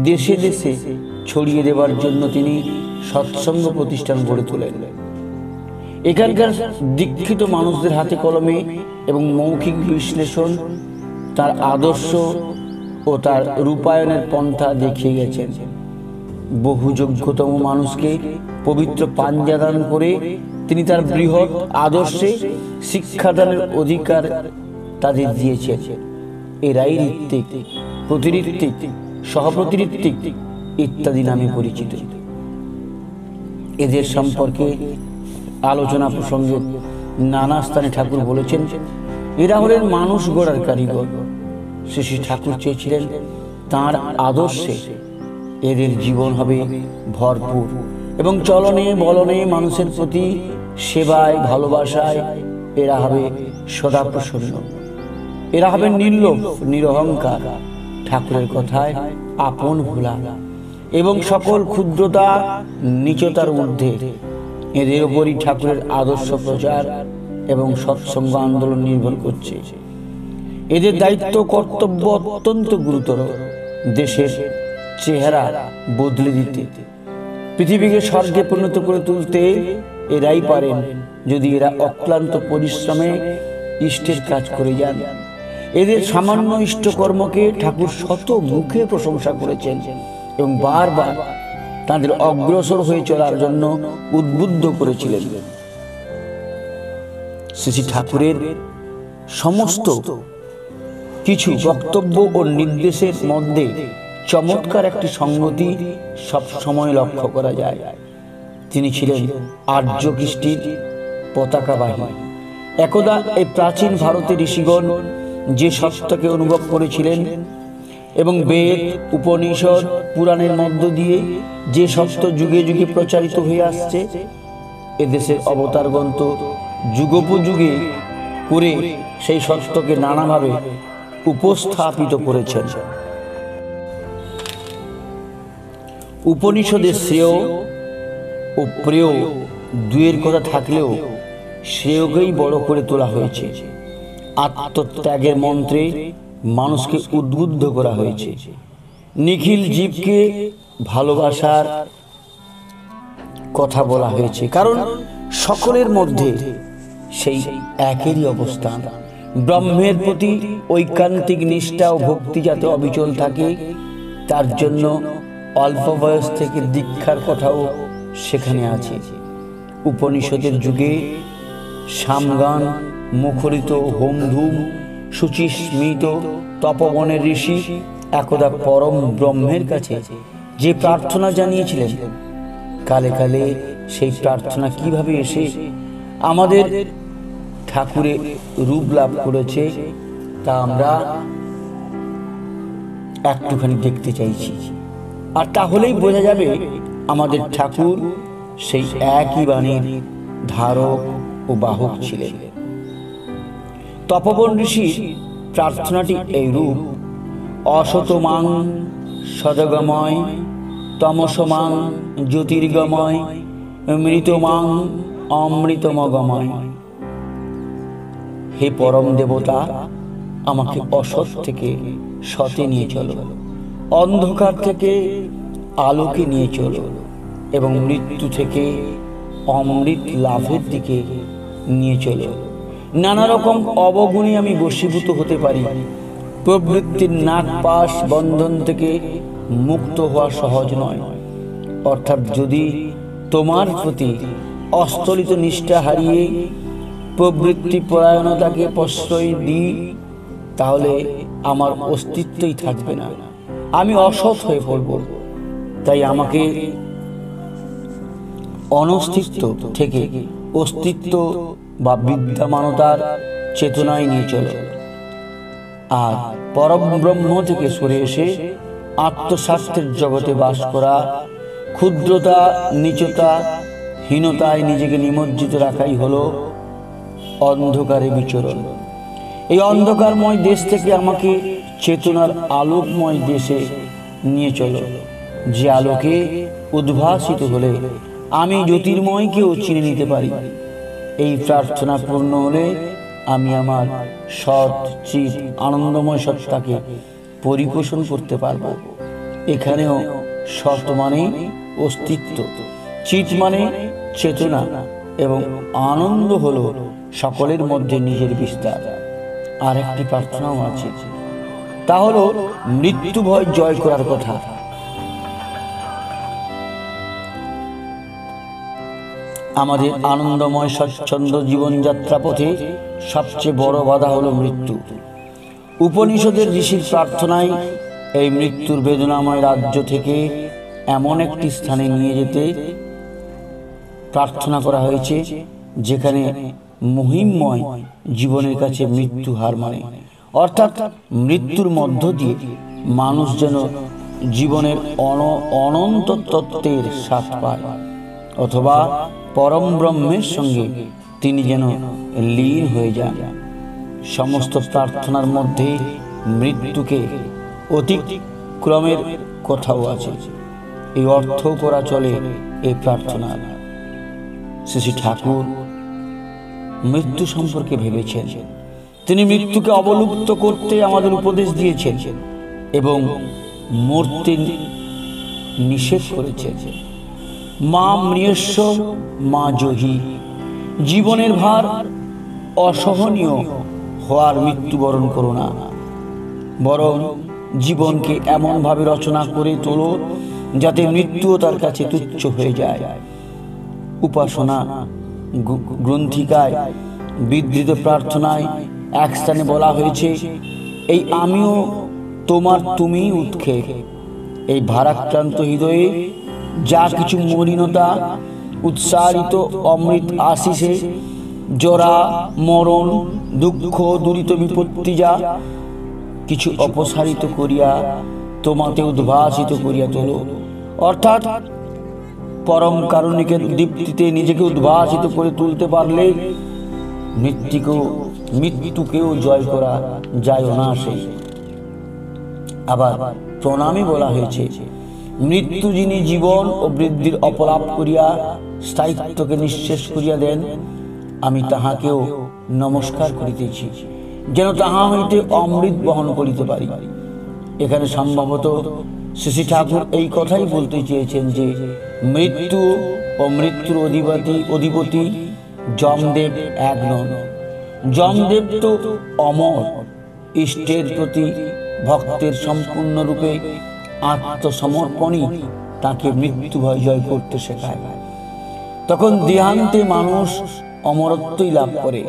দেশে দেশে ছড়িয়ে দেবার জন্য তিনি সৎসঙ্গ প্রতিষ্ঠান গড়ে তোলেন। এখানকার দীক্ষিত মানুষদের হাতে কলমে এবং মৌখিক বিশ্লেষণ তার আদর্শ ও তার রূপায়ণের পন্থা দেখিয়ে গেছেন। বহু যোগ্যতম মানুষকে পবিত্র পাঞ্জাদান করে তিনি তার বৃহৎ আদর্শে শিক্ষাদানের অধিকার তাদের দিয়েছেন। এরাই ঋত্বিক, প্রতিঋত্বিক, সহপ্রতিঋত্বিক ইত্যাদি নামে পরিচিত। এদের সম্পর্কে আলোচনা প্রসঙ্গে নানা স্থানে ঠাকুর বলেছেন, এরা হলেন মানুষ গড়ার কারিগর। শ্রী ঠাকুর চেয়েছিলেন তাঁর আদর্শে এদের জীবন হবে ভরপুর এবং চলনে বলনে মানুষের প্রতি সেবায় ভালোবাসায় এরা হবে সদা প্রসন্ন। এরা হবে নির্লোভ, নিরহংকার ঠাকুরের কথায় আপন ভোলা এবং সকল ক্ষুদ্রতা নীচতার ঊর্ধ্বে, এদের উপরই ঠাকুরের আদর্শ প্রচার এবং সৎসঙ্গ আন্দোলন নির্ভর করছে। এদের দায়িত্ব কর্তব্য অত্যন্ত গুরুতর। দেশের চেহারা বদলে দিতে, পৃথিবীকে স্বর্গে পরিণত করে তুলতে এরাই পারেন, যদি এরা অক্লান্ত পরিশ্রমে ইষ্টের কাজ করে যান। এদের সামান্য ইষ্টকর্মকে ঠাকুর শত মুখে প্রশংসা করেছেন এবং বারবার তাদের অগ্রসর হয়ে চলার জন্য উদ্বুদ্ধ করেছিলেন। শ্রী ঠাকুরের সমস্ত কিছু বক্তব্য ও নির্দেশের মধ্যে চমৎকার একটি সংগতি সব সময় লক্ষ্য করা যায়। তিনি ছিলেন আর্য কৃষ্টির পতাকাবাহী। একদা এই প্রাচীন ভারতের ঋষিগণ যে সত্যকে অনুভব করেছিলেন এবং বেদ, উপনিষদ, পুরাণের মধ্য দিয়ে যে সত্য যুগে যুগে প্রচারিত হয়ে আসছে, এদেশের অবতারগণ তো যুগোপযুগে করে সেই সত্যকে নানাভাবে উপস্থাপিত করেছেন। উপনিষদের শ্রেয় ও প্রেয় দুয়ের কথা থাকলেও শ্রেয়কেই বড় করে তোলা হয়েছে। আত্মত্যাগের মন্ত্রে মানুষকে উদ্বুদ্ধ করা হয়েছে। নিখিল জীবকে ভালোবাসার কথা বলা হয়েছে, কারণ সকলের মধ্যে সেই একেরই অবস্থান। ব্রহ্মের প্রতি ঐকান্তিক নিষ্ঠা ও ভক্তি যাতে অবিচল থাকে, তার জন্য অল্প বয়স থেকে দীক্ষার কথাও সেখানে আছে। উপনিষদের যুগে সামগান মুখরিত হোমধূম শুচিস্মিত তপবনের ঋষি একদা পরম ব্রহ্মের কাছে যে প্রার্থনা জানিয়েছিলেন, কালে কালে সেই প্রার্থনা কিভাবে এসে আমাদের ঠাকুরে রূপ লাভ করেছে তা আমরা একটুখানি দেখতে চাইছি। আর তাহলেই বোঝা যাবে আমাদের ঠাকুর সেই একই বাণীর ধারক ও বাহক ছিলেন। তপবন ঋষির প্রার্থনাটি এইরূপ: অসতমাং সদগময়, তমসমাং জ্যোতির্গময়, মৃতমাং অমৃতমগময়। হে পরম দেবতা, আমাকে অসৎ থেকে সতে নিয়ে চলো, অন্ধকার থেকে আলোকে নিয়ে চলো এবং মৃত্যু থেকে অমৃত লাভের দিকে নিয়ে চলো। নানা রকম অবগুণে আমি বশীভূত হতে পারি। প্রবৃত্তির নাগপাশ বন্ধন থেকে মুক্ত হওয়া সহজ নয়। অর্থাৎ যদি তোমার প্রতি অস্তলিত নিষ্ঠা হারিয়ে প্রবৃত্তি পরায়ণতাকে প্রশ্রয় দিই, তাহলে আমার অস্তিত্বই থাকবে না, আমি অসৎ হয়ে পড়ব। তাই আমাকে অনস্তিত্ব থেকে অস্তিত্ব বা বিদ্যমানতার চেতনায় নিয়ে চলো। আর পরম ব্রহ্ম থেকে সরে এসে আত্মস্বার্থের জগতে বাস করা, ক্ষুদ্রতা, নীচতা, হীনতায় নিজেকে নিমজ্জিত রাখাই হলো অন্ধকারে বিচরণ। এই অন্ধকারময় দেশ থেকে আমাকে চেতনার আলোকময় দেশে নিয়ে চলো, যে আলোকে উদ্ভাসিত হলে আমি জ্যোতির্ময়কেও চিনে নিতে পারি। এই প্রার্থনা পূর্ণ হলে আমি আমার সৎ চিৎ আনন্দময় সত্তাকে পরিপোষণ করতে পারব। এখানেও সৎ মানে অস্তিত্ব, চিৎ মানে চেতনা এবং আনন্দ হলো সকলের মধ্যে নিজের বিস্তার। আর একটি প্রার্থনাও আছে, তা হলো মৃত্যু ভয় জয় করার কথা। আমাদের আনন্দময় স্বচ্ছন্দ জীবনযাত্রা পথে সবচেয়ে বড় বাধা হলো মৃত্যু। উপনিষদের ঋষির প্রার্থনায় এই মৃত্যুর বেদনাময় রাজ্য থেকে এমন একটি স্থানে নিয়ে যেতে প্রার্থনা করা হয়েছে যেখানে মহিমময় জীবনের কাছে মৃত্যু হার মানে। অর্থাৎ মৃত্যুর মধ্য দিয়ে মানুষ যেন জীবনের অনন্ত তত্ত্বের স্বাদ পায়, অথবা পরম ব্রহ্মের সঙ্গে তিনি যেন লীন হয়ে যান। সমস্ত প্রার্থনার মধ্যে মৃত্যুকে অতিক্রমের কথাও আছে। এই অর্থ করা চলে এই প্রার্থনা। শ্রী ঠাকুর মৃত্যু সম্পর্কে ভেবেছেন। তিনি মৃত্যুকে অবলুপ্ত করতে আমাদের উপদেশ দিয়েছেন এবং মরতে নিষেধ করেছেন। মা মৃয়স্য মা জহি। জীবনের ভার অসহনীয় হওয়ার মৃত্যুবরণ করো না, বরং জীবনকে এমনভাবে রচনা করে তোলো যাতে মৃত্যুও তার কাছে তুচ্ছ হয়ে যায়। উপাসনা গ্রন্থিকায় বিধৃত প্রার্থনায় এক স্থানে বলা হয়েছে, এই আমিও তোমার তুমি উৎক্ষেপ। এই ভারাক্রান্ত হৃদয়ে যা কিছু মলিনতা উৎসারিত অমৃত আশিসে, জরা মরণ দুঃখ দুরিত বিপত্তি যা কিছু অপসারিত করিয়া তোমাতে উদ্ভাসিত করিয়া তোলো। অর্থাৎ পরম কারুণিকের দীপ্তিতে নিজেকে উদ্ভাসিত করে তুলতে পারলে মৃত্যুকেও জয় করা যায় অনায়াসে। আবার প্রণামে বলা হয়েছে, মৃত্যু যিনি জীবন ও বৃদ্ধির অপলাপ করিয়া স্থায়িত্বকে নিঃশেষ করিয়া দেন, আমি তাহাকেও নমস্কার করিতেছি, যেন তাহা হইতে অমৃত বহন করিতে পারি। এখানে সম্ভবত শ্রী ঠাকুর এই কথাই বলতে চেয়েছেন যে মৃত্যু ও মৃত্যুর অধিপতি যমদেব এক নন। যমদেব তো অমর, ইষ্টের প্রতি ভক্তের সম্পূর্ণরূপে আত্মসমর্পণই তাকে মৃত্যু ভয় জয় করতে শেখায়। তখন দেহান্তে মানুষ অমরত্বই লাভ করে।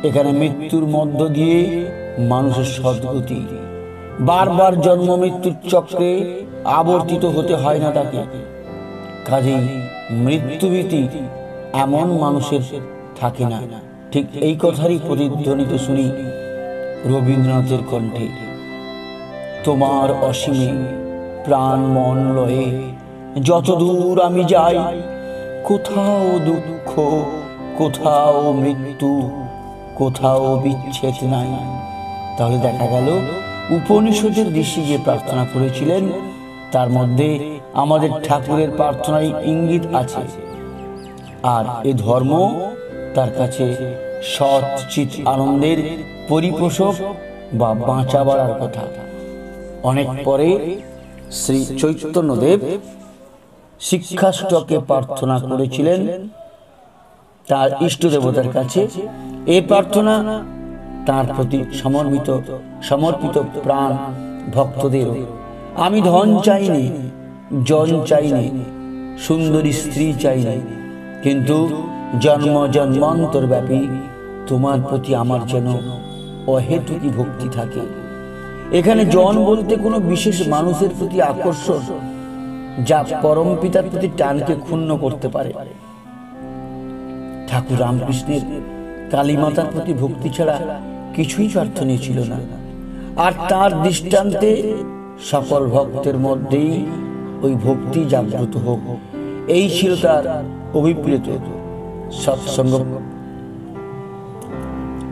এখানে মৃত্যুর মধ্য দিয়ে মানুষের সদ্গতি, বারবার জন্ম মৃত্যুর চক্রে আবর্তিত হতে হয় না তাকে। কাজেই মৃত্যুভীতি এমন মানুষের থাকে না। ঠিক এই কথারই প্রতিধ্বনিত শুনি রবীন্দ্রনাথের কণ্ঠে, তোমার অসীমে প্রাণ মন লয়ে যত দূর আমি যাই, কোথাও দুঃখ কোথাও মৃত্যু কোথাও বিচ্ছেদ নাই। তাহলে দেখা গেল উপনিষদের ঋষি যে প্রার্থনা করেছিলেন তার মধ্যে আমাদের ঠাকুরের প্রার্থনায় ইঙ্গিত আছে। আর এ ধর্ম তার কাছে সৎ চিৎ আনন্দের পরিপোষক বা বাঁচা বাড়ার কথা। অনেক পরে শ্রী চৈতন্যদেব শিক্ষাষ্টকে প্রার্থনা করেছিলেন তার ইষ্ট দেবতার কাছে। এই প্রার্থনা তার প্রতি সমর্পিত প্রাণ ভক্তদের, আমি ধন চাইনি, জন চাইনি, সুন্দরী স্ত্রী চাইনি, কিন্তু জন্ম জন্মান্তর ব্যাপী তোমার প্রতি আমার যেন অহেতুকী ভক্তি থাকে। এখানে জন বলতে কোনো বিশেষ মানুষের প্রতি আকর্ষণ যা পরম পিতার প্রতি টানকে ক্ষুণ্ণ করতে পারে। ঠাকুর রামকৃষ্ণের কালীমাতার প্রতি ভক্তি ছাড়া কিছুই প্রার্থনীয় ছিল না। আর তার দৃষ্টান্তে সকল ভক্তের মধ্যেই ওই ভক্তি জাগ্রত হোক, এই ছিল তার অভিপ্রেত। সৎসঙ্গ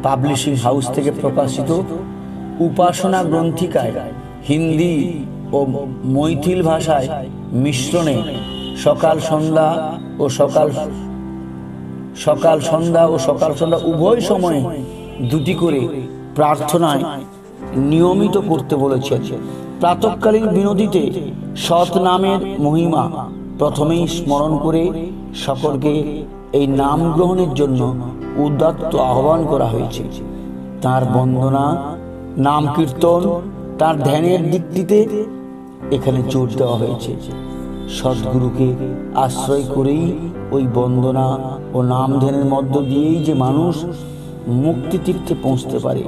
পাবলিশিং হাউস থেকে প্রকাশিত উপাসনা গ্রন্থিকায় হিন্দি ও মৈথিল ভাষায় মিশ্রণে সকাল সন্ধ্যা ও সকাল সন্ধ্যা উভয় সময়ে দুটি করে প্রার্থনায় নিয়মিত করতে বলেছেন। প্রাতঃকালীন বিনোদীতে সৎ নামের মহিমা প্রথমেই স্মরণ করে সকলকে এই নাম গ্রহণের জন্য উদাত্ত আহ্বান করা হয়েছে। তার বন্দনা, নাম কীর্তন, তার ধ্যানের দিকটিতে এখানে জোর দেওয়া হয়েছে। সদ্গুরুকে আশ্রয় করেই ওই বন্দনা ও নাম ধ্যানের মধ্য দিয়েই যে মানুষ মুক্তি তীর্থে পৌঁছতে পারে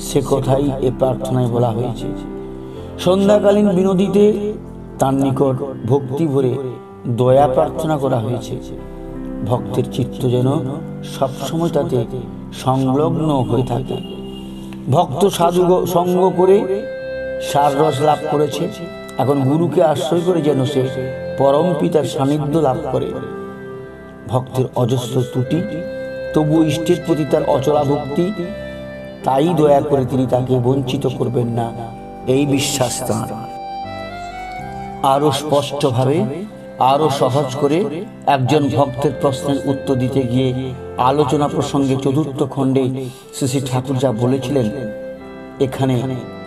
সে কথাই এ প্রার্থনায় বলা হয়েছে। সন্ধ্যাকালীন বিনোদীতে তার নিকট ভক্তি ভরে দয়া প্রার্থনা করা হয়েছে। ভক্তের চিত্ত যেন সবসময় তাতে সংলগ্ন হয়ে থাকে। ভক্ত সাধু সঙ্গ করে সাররস লাভ করেছে, এখন গুরুকে আশ্রয় করে যেন সে পরম পিতার সান্নিধ্য লাভ করে। ভক্তের অজস্র ত্রুটি, তবু ইষ্টের প্রতি তার অচলা ভক্তি, তাই দয়া করে তিনি তাকে বঞ্চিত করবেন না, এই বিশ্বাস তাঁর। আরো স্পষ্টভাবে, আরো সহজ করে একজন ভক্তের প্রশ্নের উত্তর দিতে গিয়ে আলোচনা প্রসঙ্গে চতুর্থ খণ্ডে শ্রী শ্রী ঠাকুর যা বলেছিলেন, এখানে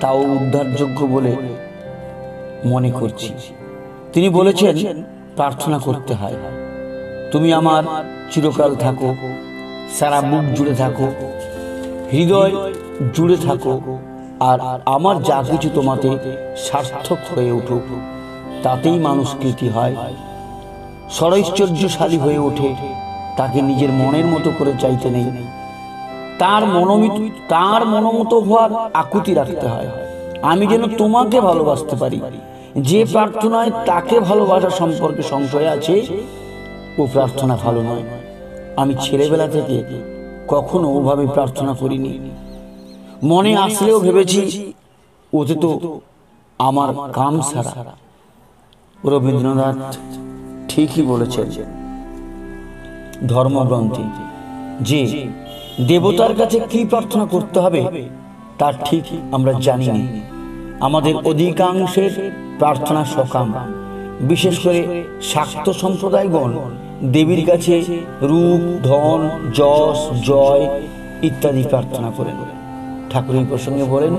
তাও উদ্ধারযোগ্য বলে মনে করছি। তিনি বলেছেন, প্রার্থনা করতে হয়, তুমি আমার চিরকাল থাকো, সারা বুক জুড়ে থাকো, হৃদয় জুড়ে থাকো, আর আমার যা কিছু তোমাতে সার্থক হয়ে উঠুক, তাতেই মানুষ কৃতি হয়, সরৈশ্বর্যশালী হয়ে ওঠে। তাকে নিজের মনের মতো করে চাইতে নেই, তার মনোমতো হওয়ার আকুতি রাখতে হয়। আমি যেন তোমাকে ভালোবাসতে পারি। যে প্রার্থনায় তাকে ভালোবাসা সম্পর্কে সংশয় আছে, ও প্রার্থনা ভালো নয়। আমি ছেলেবেলা থেকে কখনো ওভাবে প্রার্থনা করিনি। মনে আসলেও ভেবেছি ওতে তো আমার কাম সারা। রবীন্দ্রনাথ ঠিকই বলেছেন ধর্মগ্রন্থে যে দেবতার কাছে কি প্রার্থনা করতে হবে তার ঠিক আমরা জানি না। আমাদের অধিকাংশের প্রার্থনা সকাম। বিশেষ করে শাক্ত সম্প্রদায়গণ দেবীর কাছে রূপ, ধন, যশ, জয় ইত্যাদি প্রার্থনা করেন। ঠাকুর এই প্রসঙ্গে বলেন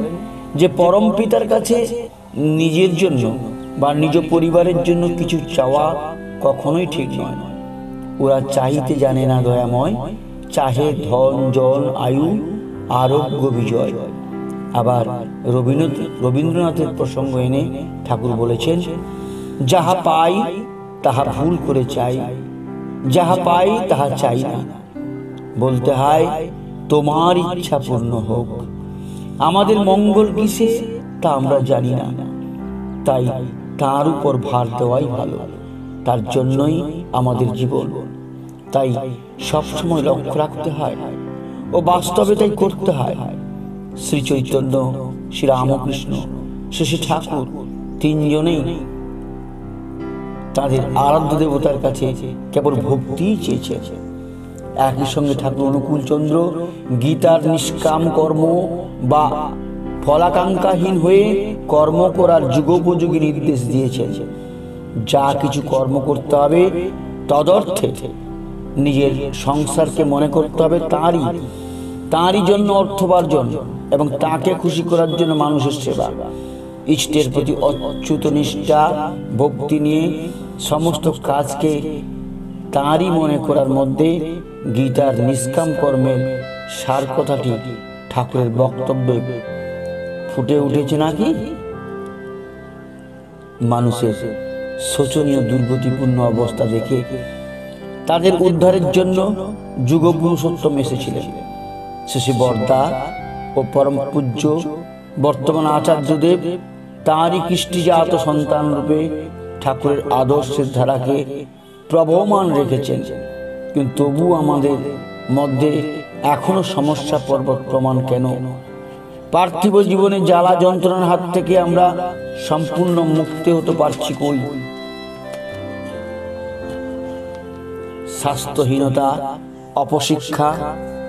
যে পরম পিতার কাছে নিজের জন্য বা নিজ পরিবারের জন্য কিছু চাওয়া কখনোই ঠিক নয়। ওরা চাইতে জানে না দয়াময়, চাহে ধন, জন, আয়ু, আরোগ্য, বিজয়। আবার রবীন্দ্রনাথের প্রসঙ্গ এনে ঠাকুর বলেছেন, যাহা পাই তাহা ভুল করে চাই, যাহা পাই তাহা চাই না। বলতে হয়, তোমার ইচ্ছা পূর্ণ হোক। আমাদের মঙ্গল কিসে তা আমরা জানি না, তাই তার উপর ভার দেওয়াই ভালো। তার জন্যই আমাদের জীবন। তাই সবসময় লক্ষ্য রাখতে হয় ও বাস্তবে তাই করতে হয়। শ্রী চৈতন্য, শ্রী রামকৃষ্ণ, শ্রী ঠাকুর তিনজনেই তাদের আরাধ্য দেবতার কাছে কেবল ভক্তিই চেয়েছেন। একই সঙ্গে ঠাকুর অনুকূলচন্দ্র গীতার নিষ্কাম কর্ম বা ফলাকাঙ্ক্ষাহীন হয়ে কর্ম করার যুগোপযোগী নির্দেশ দিয়েছেন। যা কিছু কর্ম করতে হবে তদর্থে নিজের সংসারকে মনে করতে হবে তাঁরই জন্য অর্থোপার্জন এবং তাকে খুশি করার জন্য মানুষের সেবা। ইষ্টের প্রতি অচ্যুত নিষ্ঠা ভক্তি নিয়ে সমস্ত কাজকে তাঁরই মনে করার মধ্যে গীতার নিষ্কাম কর্মের সার কথাটি ঠাকুরের বক্তব্যে ফুটে উঠেছে নাকি? মানুষের শোচনীয় দুর্গতিপূর্ণ অবস্থা দেখে তাদের উদ্ধারের জন্য যুগপুরুষোত্তম এসেছিলেন। শ্রী বরদা ও পরম পূজ্য বর্তমান আচার্যদেব তাঁরই কৃষ্টিজাত সন্তান রূপে ঠাকুরের আদর্শের ধারাকে প্রবহমান রেখেছেন। কিন্তু তবু আমাদের মধ্যে এখনো সমস্যা পর্বত প্রমাণ কেন? পার্থিব জীবনে জ্বালা যন্ত্রণার হাত থেকে আমরা সম্পূর্ণ মুক্তি হতে পারছি কই? স্বাস্থ্যহীনতা, অপশিক্ষা,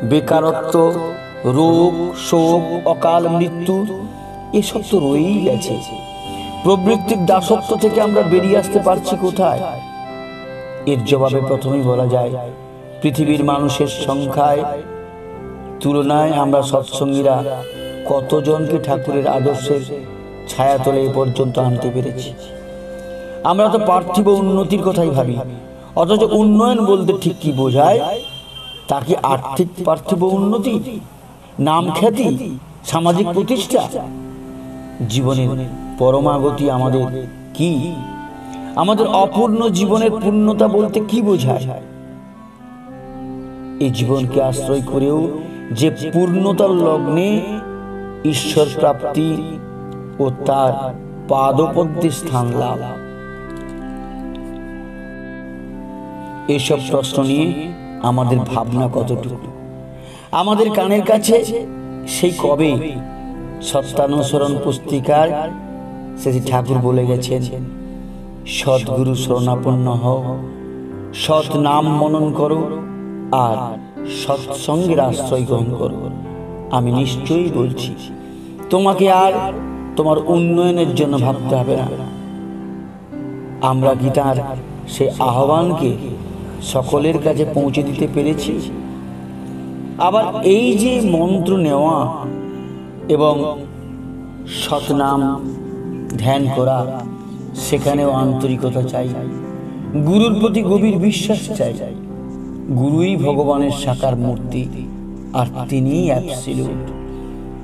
বেকারত্ব, রোগ, শোক, অকাল মৃত্যু এসব তো রয়েই গেছে। প্রবৃত্তির দাসত্ব থেকে আমরা বেরিয়ে আসতে পারছি কোথায়? এর জবাবে প্রথমেই বলা যায়, পৃথিবীর মানুষের সংখ্যায় তুলনায় আমরা সৎসঙ্গীরা কতজনকে ঠাকুরের আদর্শের ছায়াতলে এ পর্যন্ত আনতে পেরেছি। আমরা তো পার্থিব উন্নতির কথাই ভাবি, অথচ উন্নয়ন বলতে ঠিক কি বোঝায়? তা কি আর্থিক পার্থিব উন্নতি, নাম খ্যাতি, সামাজিক প্রতিষ্ঠা? জীবনের পরমাগতি আমাদের কি? আমাদের অপূর্ণ জীবনের পূর্ণতা বলতে কি বোঝায়? এই জীবনকে আশ্রয় করেও যে পূর্ণতার লগ্নে ঈশ্বর প্রাপ্তি ও তার পাদপদ্মে স্থান লাভ, এসব প্রশ্ন নিয়ে আমাদের ভাবনা কতটুকু? আমাদের কানের কাছে সেই কবে সত্যানুসরণ পুস্তিকার শ্রী ঠাকুর বলে গেছেন, সৎগুরু শরণাপন্ন হও, সৎ নাম মনন করো আর সৎসঙ্গের আশ্রয় গ্রহণ করো। আমি নিশ্চয়ই বলছি, তোমাকে আর তোমার উন্নয়নের জন্য ভাবতে হবে না। আমরা কি তার সে আহ্বানকে সকলের কাছে পৌঁছে দিতে পেরেছি? আবার এই যে মন্ত্র নেওয়া এবং সৎনাম ধ্যান করা, সেখানেও আন্তরিকতা চাই, গুরুর প্রতি গভীর বিশ্বাস চাই। গুরুই ভগবানের সাকার মূর্তি, আর তিনিই অ্যাবসলিউট।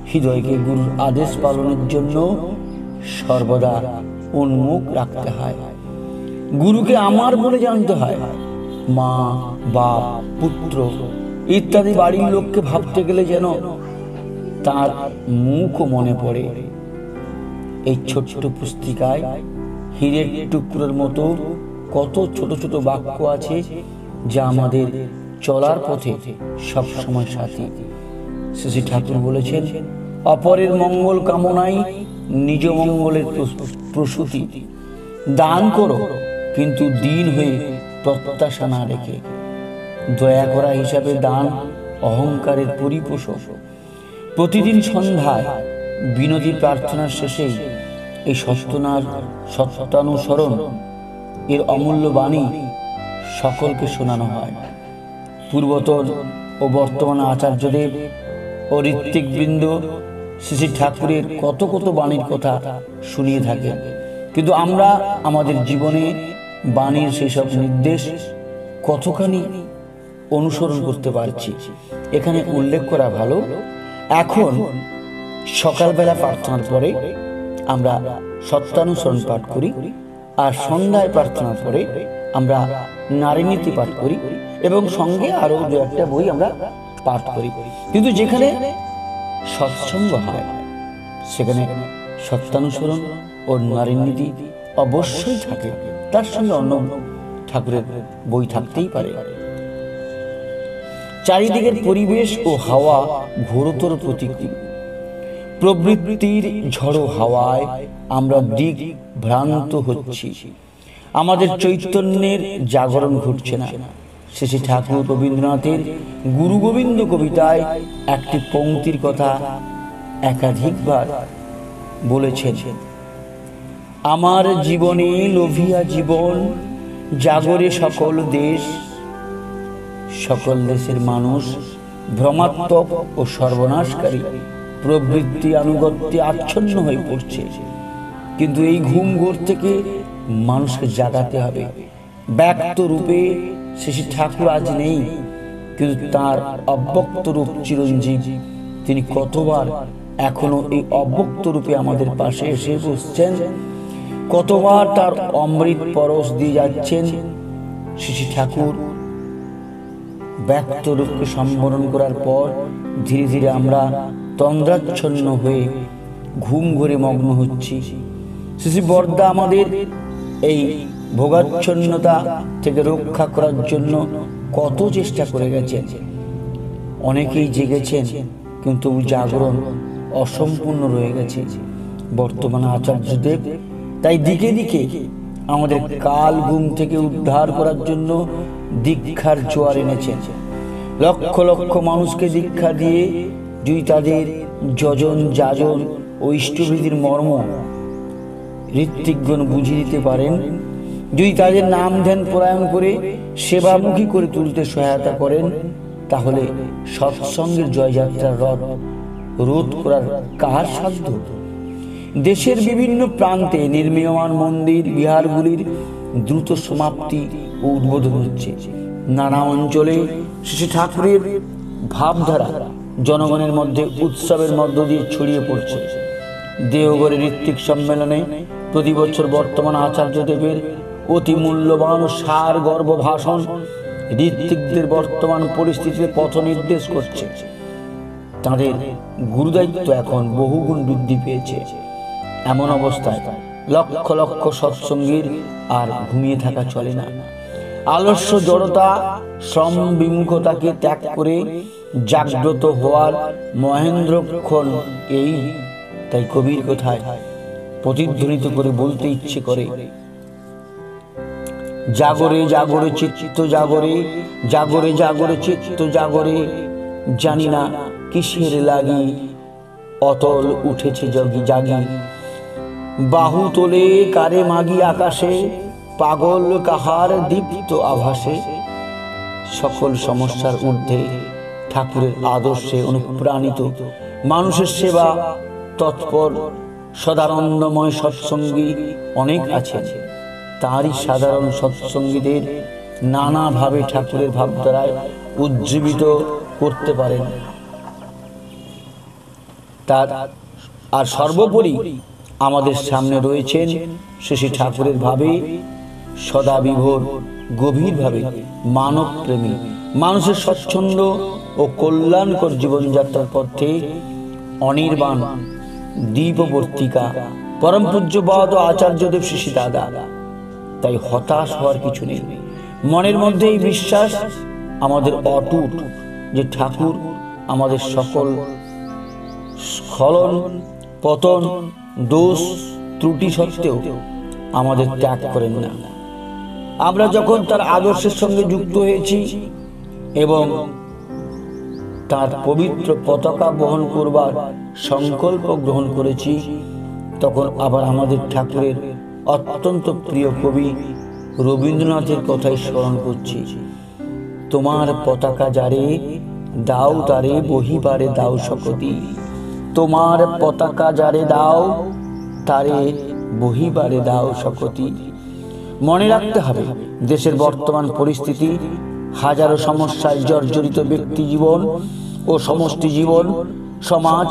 হৃদয়কে গুরুর আদেশ পালনের জন্য সর্বদা উন্মুখ রাখতে হয়। গুরুকে আমার বলে জানতে হয়। মা, বাপ, পুত্র ইত্যাদি বাড়ির লোককে ভাবতে গেলে যেন তার মুখও মনে পড়ে। এই ছোট্ট পুস্তিকায় হীরের টুকরোর মতো কত ছোট ছোট বাক্য আছে, যা আমাদের চলার পথে সবসময় সাথী। শ্রী ঠাকুর বলেছেন, অপরের মঙ্গল কামনাই নিজ মঙ্গলের প্রসূতি। দান করো, কিন্তু দিন হয়ে প্রত্যাশা না রেখে। দয়া করা হিসাবে দান অহংকারের পরিপোষক। প্রতিদিন সন্ধ্যায় বিনতি প্রার্থনার শেষেই এই সত্যানুসরণ এর অমূল্য বাণী সকলকে শোনানো হয়। পূর্বতন ও বর্তমান আচার্যদেব ও ঋত্বিকবৃন্দ শ্রী ঠাকুরের কত কত বাণীর কথা শুনিয়ে থাকে, কিন্তু আমরা আমাদের জীবনে বাণীর সেসব নির্দেশ কতখানি অনুসরণ করতে পারছি, এখানে উল্লেখ করা ভালো। এখন সকালবেলা প্রার্থনার পরে আমরা সত্যানুসরণ পাঠ করি, আর সন্ধ্যায় প্রার্থনার পরে আমরা নারীনীতি পাঠ করি, এবং সঙ্গে আরো দু একটা বই আমরা পাঠ করি। কিন্তু যেখানে সৎসঙ্গ হয় সেখানে সত্যানুসরণ ও নারীনীতি অবশ্যই থাকে, তার সঙ্গে অন্য ঠাকুরের বই থাকতেই পারে। চারিদিকের পরিবেশ ও হাওয়া ঘোরতর প্রতিকূল। প্রবৃত্তির ঝড়ো হাওয়ায় আমরা দিক ভ্রান্ত হচ্ছি। আমাদের চৈতন্যের জাগরণ ঘটছে না। শ্রী ঠাকুর রবীন্দ্রনাথের গুরু গোবিন্দ কবিতায় একটি পংক্তির কথা একাধিকবার বলেছেন, আমার জীবনে লোভিয়া জীবন, জাগরে সকল দেশ। সকল দেশের মানুষ ভ্রমাত্মক ও সর্বনাশকারী প্রবৃত্তি আনুগত্যে আচ্ছন্ন হয়ে পড়ছে। কিন্তু এই ঘুম ঘোর থেকে মানুষকে জাগাতে হবে। ব্যক্ত রূপে শ্রী ঠাকুর আজ নেই, কিন্তু তার অব্যক্ত রূপ চিরঞ্জীব। তিনি কতবার এখনো এই অব্যক্ত রূপে আমাদের পাশে এসে বসছেন, কতবার তার অমৃত পরশ দিয়ে যাচ্ছেন। শ্রী ঠাকুর ব্যক্ত রূপকে সম্বরণ করার পর ধীরে ধীরে আমরা তন্দ্রাচ্ছন্ন হয়ে ঘুম ঘরে মগ্ন হচ্ছি। শ্রী বরদা আমাদের এই ভোগাচ্ছন্নতা থেকে রক্ষা করার জন্য কত চেষ্টা করে গেছেন। অনেকেই জেগেছেন, কিন্তু জাগরণ অসম্পূর্ণ রয়ে গেছে। বর্তমানে আচার্যদেব তাই দিকে দিকে আমাদের কাল ঘুম থেকে উদ্ধার করার জন্য দীক্ষার জোয়ার এনেছেন। লক্ষ লক্ষ মানুষকে দীক্ষা দিয়ে যদি তাদের যজন যাজন ও ইষ্টবিধির মর্ম ঋত্বিকগণ বুঝিয়ে দিতে পারেন, যদি তাদের নাম ধ্যান পরায়ণ করে সেবামুখী করে তুলতে সহায়তা করেন, তাহলে সৎসঙ্গের জয়যাত্রার রথ রোধ করার কার সাধ্য? দেশের বিভিন্ন প্রান্তে নির্মীয়মান মন্দির বিহারগুলির দ্রুত সমাপ্তি ও উদ্বোধন হচ্ছে। নানা অঞ্চলে শ্রী ঠাকুরের ভাবধারা জনগণের মধ্যে উৎসবের মধ্য দিয়ে ছড়িয়ে পড়ছে। দেওঘরের ঋত্বিক সম্মেলনে প্রতি বছর বর্তমান আচার্যদেবের অতি মূল্যবান সার গর্ভ ভাষণ ঋত্বিকদের বর্তমান পরিস্থিতিতে পথ নির্দেশ করছে। তাদের গুরুদায়িত্ব এখন বহুগুণ বৃদ্ধি পেয়েছে। এমন অবস্থায় লক্ষ লক্ষ সৎসঙ্গীর আর ঘুমিয়ে থাকা চলে না। আলস্য জড়তা শ্রম বিমুখতাকে ত্যাগ করে জাগ্রত হওয়ার মহেন্দ্রক্ষণ এই। তাই কবির কথায় প্রতিধ্বনিত করে বলতে ইচ্ছে করে, জাগরে জাগরে চিত্ত জাগরে, জাগরে জাগরে চিত্ত জাগরে, জানি না কিসের লাগি অতল উঠেছে জাগি, বাহু তোলে কারে মাগি আকাশে, পাগল কাহার দীপ্ত আভাসে। সকল সমস্যার ঊর্ধ্বে ঠাকুরের আদর্শে অনুপ্রাণিত মানুষের সেবা তৎপর সদানন্দময় সৎসঙ্গী অনেক আছেন। তাঁরই সাধারণ সৎসঙ্গীদের নানাভাবে ঠাকুরের ভাবধারায় উজ্জীবিত করতে পারেন। তার আর সর্বোপরি আমাদের সামনে রয়েছেন শ্রী ঠাকুরের ভাবে সদা বিভোর, গভীরভাবে মানবপ্রেমী, মানুষের স্বচ্ছন্দ ও কল্যাণকর জীবনযাত্রার পথে অনির্বাণ দীপবর্তিকা পরম পূজ্যপাদ আচার্যদেব শ্রী দাদা। তাই হতাশ হওয়ার কিছু নেই, মনের মধ্যে এই বিশ্বাস আমাদের অটুট যে ঠাকুর আমাদের সকল স্খলন পতন দোষ ত্রুটি সত্ত্বেও আমাদের ত্যাগ করেন না। আমরা যখন তার আদর্শের সঙ্গে যুক্ত হয়েছি এবং তার পবিত্র পতাকা বহন করবার সংকল্প গ্রহণ করেছি, তখন আবার আমাদের ঠাকুরের অত্যন্ত প্রিয় কবি রবীন্দ্রনাথের কথাই স্মরণ করছি। তোমার পতাকা যারে দাও তারে বহিবারে দাও শকতি, তোমার পতাকা যারে দাও তারে বহিবারে দাও শকতি। মনে রাখতে হবে, দেশের বর্তমান পরিস্থিতি হাজারো সমস্যায় জর্জরিত ব্যক্তি জীবন ও সমষ্টি জীবন, সমাজ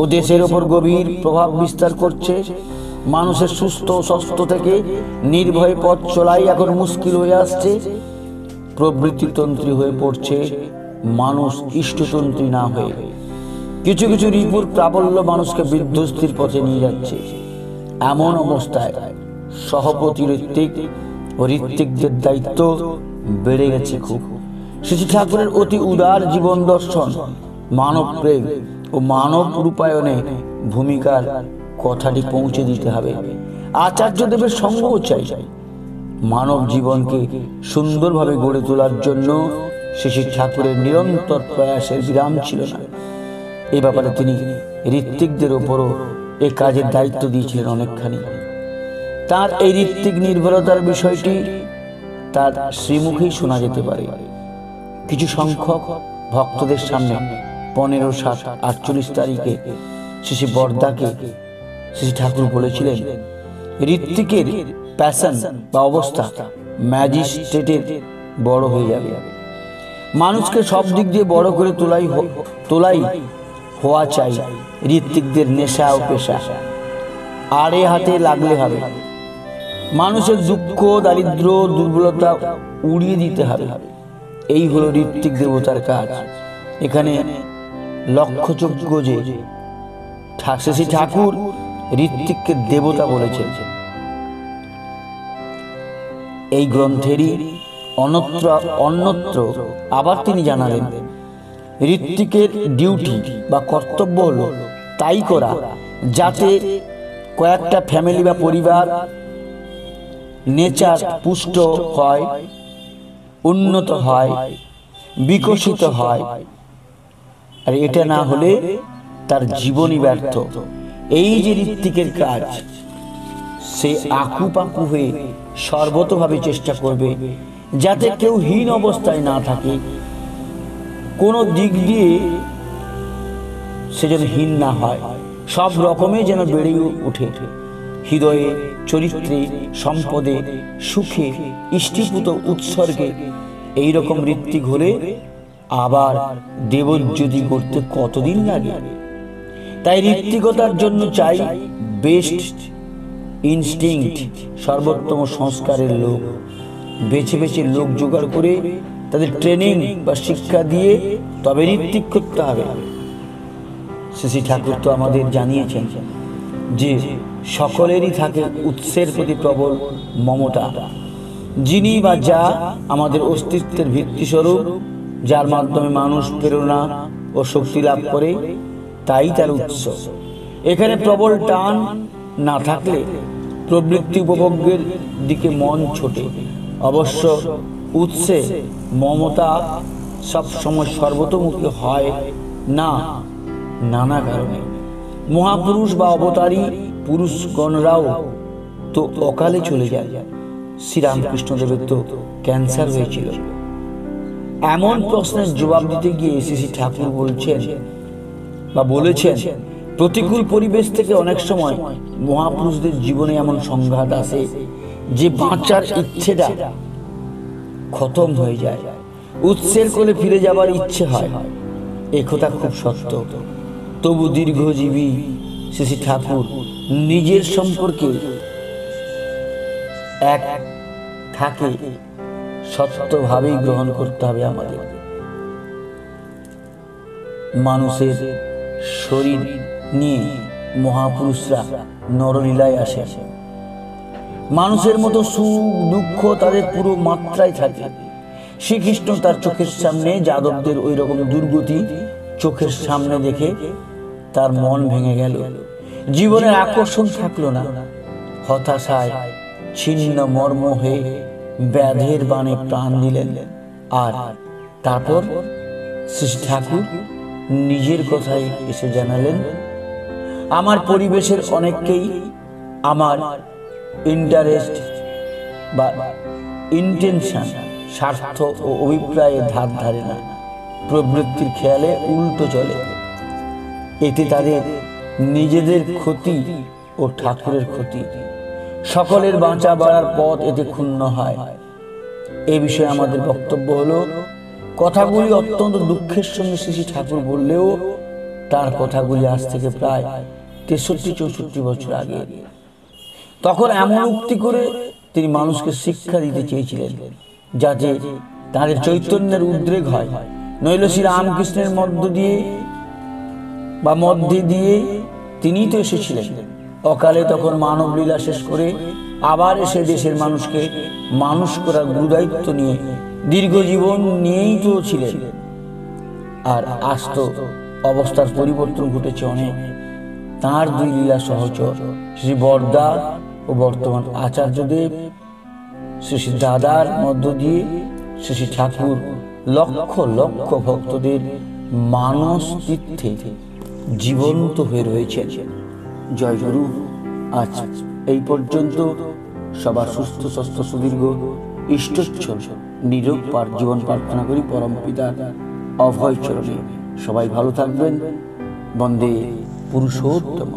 ও দেশের ওপর গভীর প্রভাব বিস্তার করছে। মানুষের সুস্থ স্বাস্থ্য থেকে নির্ভয়ে পথ চলাই এখন মুশকিল হয়ে আসছে। প্রবৃত্তিতন্ত্রী হয়ে পড়ছে মানুষ, ইষ্টতন্ত্রী না হয়ে। কিছু কিছু রিপুর প্রাবল্য মানুষকে বিধ্বস্তির পথে নিয়ে যাচ্ছে। এমন অবস্থায় সহপতি ঋত্বিক ও ঋত্বিকদের দায়িত্ব বেড়ে গেছে খুব। শ্রী ঠাকুরের অতি উদার জীবন দর্শন, মানব প্রেম ও মানব রূপায়ণে ভূমিকার কথাটি পৌঁছে দিতে হবে। আচার্যদেবের সঙ্গও চাই। মানব জীবনকে সুন্দরভাবে গড়ে তোলার জন্য শ্রী ঠাকুরের নিরন্তর প্রয়াসের বিরাম ছিল না। এ ব্যাপারে তিনি ঋত্বিকদের ওপরও এ কাজের দায়িত্ব দিয়েছিলেন অনেকখানি। তার এই ঋত্বিক নির্ভরতার বিষয়টি তার শ্রীমুখেই শোনা যেতে পারে। কিছু সংখ্যক ভক্তদের সামনে 15/7/48 তারিখে শ্রী বরদাকে শ্রী ঠাকুর বলেছিলেন, ঋত্বিকের প্যাশন বা অবস্থা ম্যাজিস্ট্রেটের বড় হয়ে যাবে। মানুষকে সব দিক দিয়ে বড় করে তোলাই হওয়া চাই ঋত্বিকদের নেশা ও পেশা। আড়ে হাতে লাগলে হবে। মানুষের দুঃখ দারিদ্র দুর্বলতা উড়িয়ে দিতে হবে। এই হলো ঋত্বিক দেবতার কাজ। এখানে লক্ষ্যযোগ্য যে শ্রী ঠাকুর ঋত্বিককে দেবতা বলেছেন। এই গ্রন্থেরই অন্যত্র আবার তিনি জানালেন, ঋত্বিকের ডিউটি বা কর্তব্য হলো তাই করা যাতে কয়েকটা ফ্যামিলি বা পরিবার নেচার পুষ্ট হয়, উন্নত হয়, বিকশিত হয়। আর এটা না হলে তার জীবনই ব্যর্থ। এই যে ঋত্বিকের কাজ, সে আকুপাকু হয়ে সর্বতভাবে চেষ্টা করবে যাতে কেউ হীন অবস্থায় না থাকে, কোনো দিক দিয়ে সে যেন হীন না হয়, সব রকমে যেন বেড়ে ওঠে। হৃদয়ে, চরিত্রে, সম্পদে, সুখে, ইষ্টিপুত উৎসর্গে এইরকম ঋত্বিক হলে আবার দেবজ্যোতি করতে কতদিন লাগে। তাই ঋত্বিকতার জন্য চাই বেস্ট ইনস্টিংক্ট, সর্বোত্তম সংস্কারের লোক। বেছে বেছে লোক জোগাড় করে তাদের ট্রেনিং বা শিক্ষা দিয়ে তবে ঋত্বিক করতে হবে। শ্রী ঠাকুর তো আমাদের জানিয়েছেন যে সকলেরই থাকে উৎসের প্রতি প্রবল মমতা। যিনি বা যা আমাদের অস্তিত্বের ভিত্তিস্বরূপ, যার মাধ্যমে মানুষ প্রেরণা ও শক্তি লাভ করে, তাই তার উৎস। এখানে প্রবল টান না থাকলে প্রবৃত্তি উপভোগের দিকে মন ছোটে। অবশ্য উৎসে মমতা সব সময় সর্বতোমুখী হয় না, নানা কারণে। মহাপুরুষ বা অবতারী পুরুষগণরাও তো অকালে চলে যায়। শ্রীরামকৃষ্ণদেবের তো ক্যান্সার হয়েছিল। এমন প্রশ্নের জবাব দিতে গিয়ে শ্রী ঠাকুর বলেছেন প্রতিকূল পরিবেশ থেকে অনেক সময় মহাপুরুষদের জীবনে এমন সংঘাত আসে যে বাঁচার ইচ্ছেটা খতম হয়ে যায়, উৎসের কোলে ফিরে যাবার ইচ্ছে হয়। একথা খুব সত্য। তবু দীর্ঘজীবী শ্রী ঠাকুর নিজের সম্পর্কে এক থাকে সত্যভাবেই গ্রহণ করতে হবে আমাদের। মানুষের শরীর নিয়ে মহাপুরুষরা নরলীলায় আসে। মানুষের মতো সুখ দুঃখ তাদের পুরো মাত্রায় থাকে। শ্রীকৃষ্ণ তার চোখের সামনে যাদবদের ওই রকম দুর্গতি চোখের সামনে দেখে তার মন ভেঙে গেল, জীবনের আকর্ষণ থাকলো না। হতাশায় ছিন্ন মর্ম হয়ে ব্যাধের বাণে প্রাণ দিলেন। আর তারপর শ্রী ঠাকুর নিজের কথাই এসে জানালেন, আমার পরিবেশের অনেককেই আমার ইন্টারেস্ট বা ইন্টেনশন, স্বার্থ ও অভিপ্রায়ে ধার ধারে না, প্রবৃত্তির খেয়ালে উল্টো চলে। এতে তাদের নিজেদের ক্ষতি ও ঠাকুরের ক্ষতি, সকলের বাঁচা বাড়ার পথ এতে ক্ষুণ্ণ হয়। এ বিষয়ে আমাদের বক্তব্য হলো, কথাগুলি অত্যন্ত দুঃখের সঙ্গে শ্রী ঠাকুর বললেও তার কথাগুলি আজ থেকে প্রায় 63-64 বছর আগে। তখন এমন উক্তি করে তিনি মানুষকে শিক্ষা দিতে চেয়েছিলেন যাতে তাদের চৈতন্যের উদ্রেক হয়। নইল শ্রী রামকৃষ্ণের মধ্যে দিয়ে তিনি তো এসেছিলেন অকালে, তখন মানব লীলা শেষ করে আবার এসে দেশের মানুষকে মানুষ করার গুরুদায়িত্ব নিয়ে দীর্ঘ জীবন নিয়েই তো ছিলেন। আর আজ তো অবস্থার পরিবর্তন ঘটেছে অনেক। তাঁর দুই লীলা সহচর শ্রী বরদা ও বর্তমান আচার্যদেব, শ্রী দাদার মধ্য দিয়ে শ্রী ঠাকুর লক্ষ লক্ষ ভক্তদের মানস তীর্থে জীবন্ত হয়ে রয়েছেন। জয় গুরু। আজ এই পর্যন্ত। সবার সুস্থ স্বাস্থ্য সুদীর্ঘ ইষ্টচ্ছল নিরোগপার জীবন প্রার্থনা করি পরম পিতার অভয় চরণে। সবাই ভালো থাকবেন। বন্দে পুরুষোত্তম।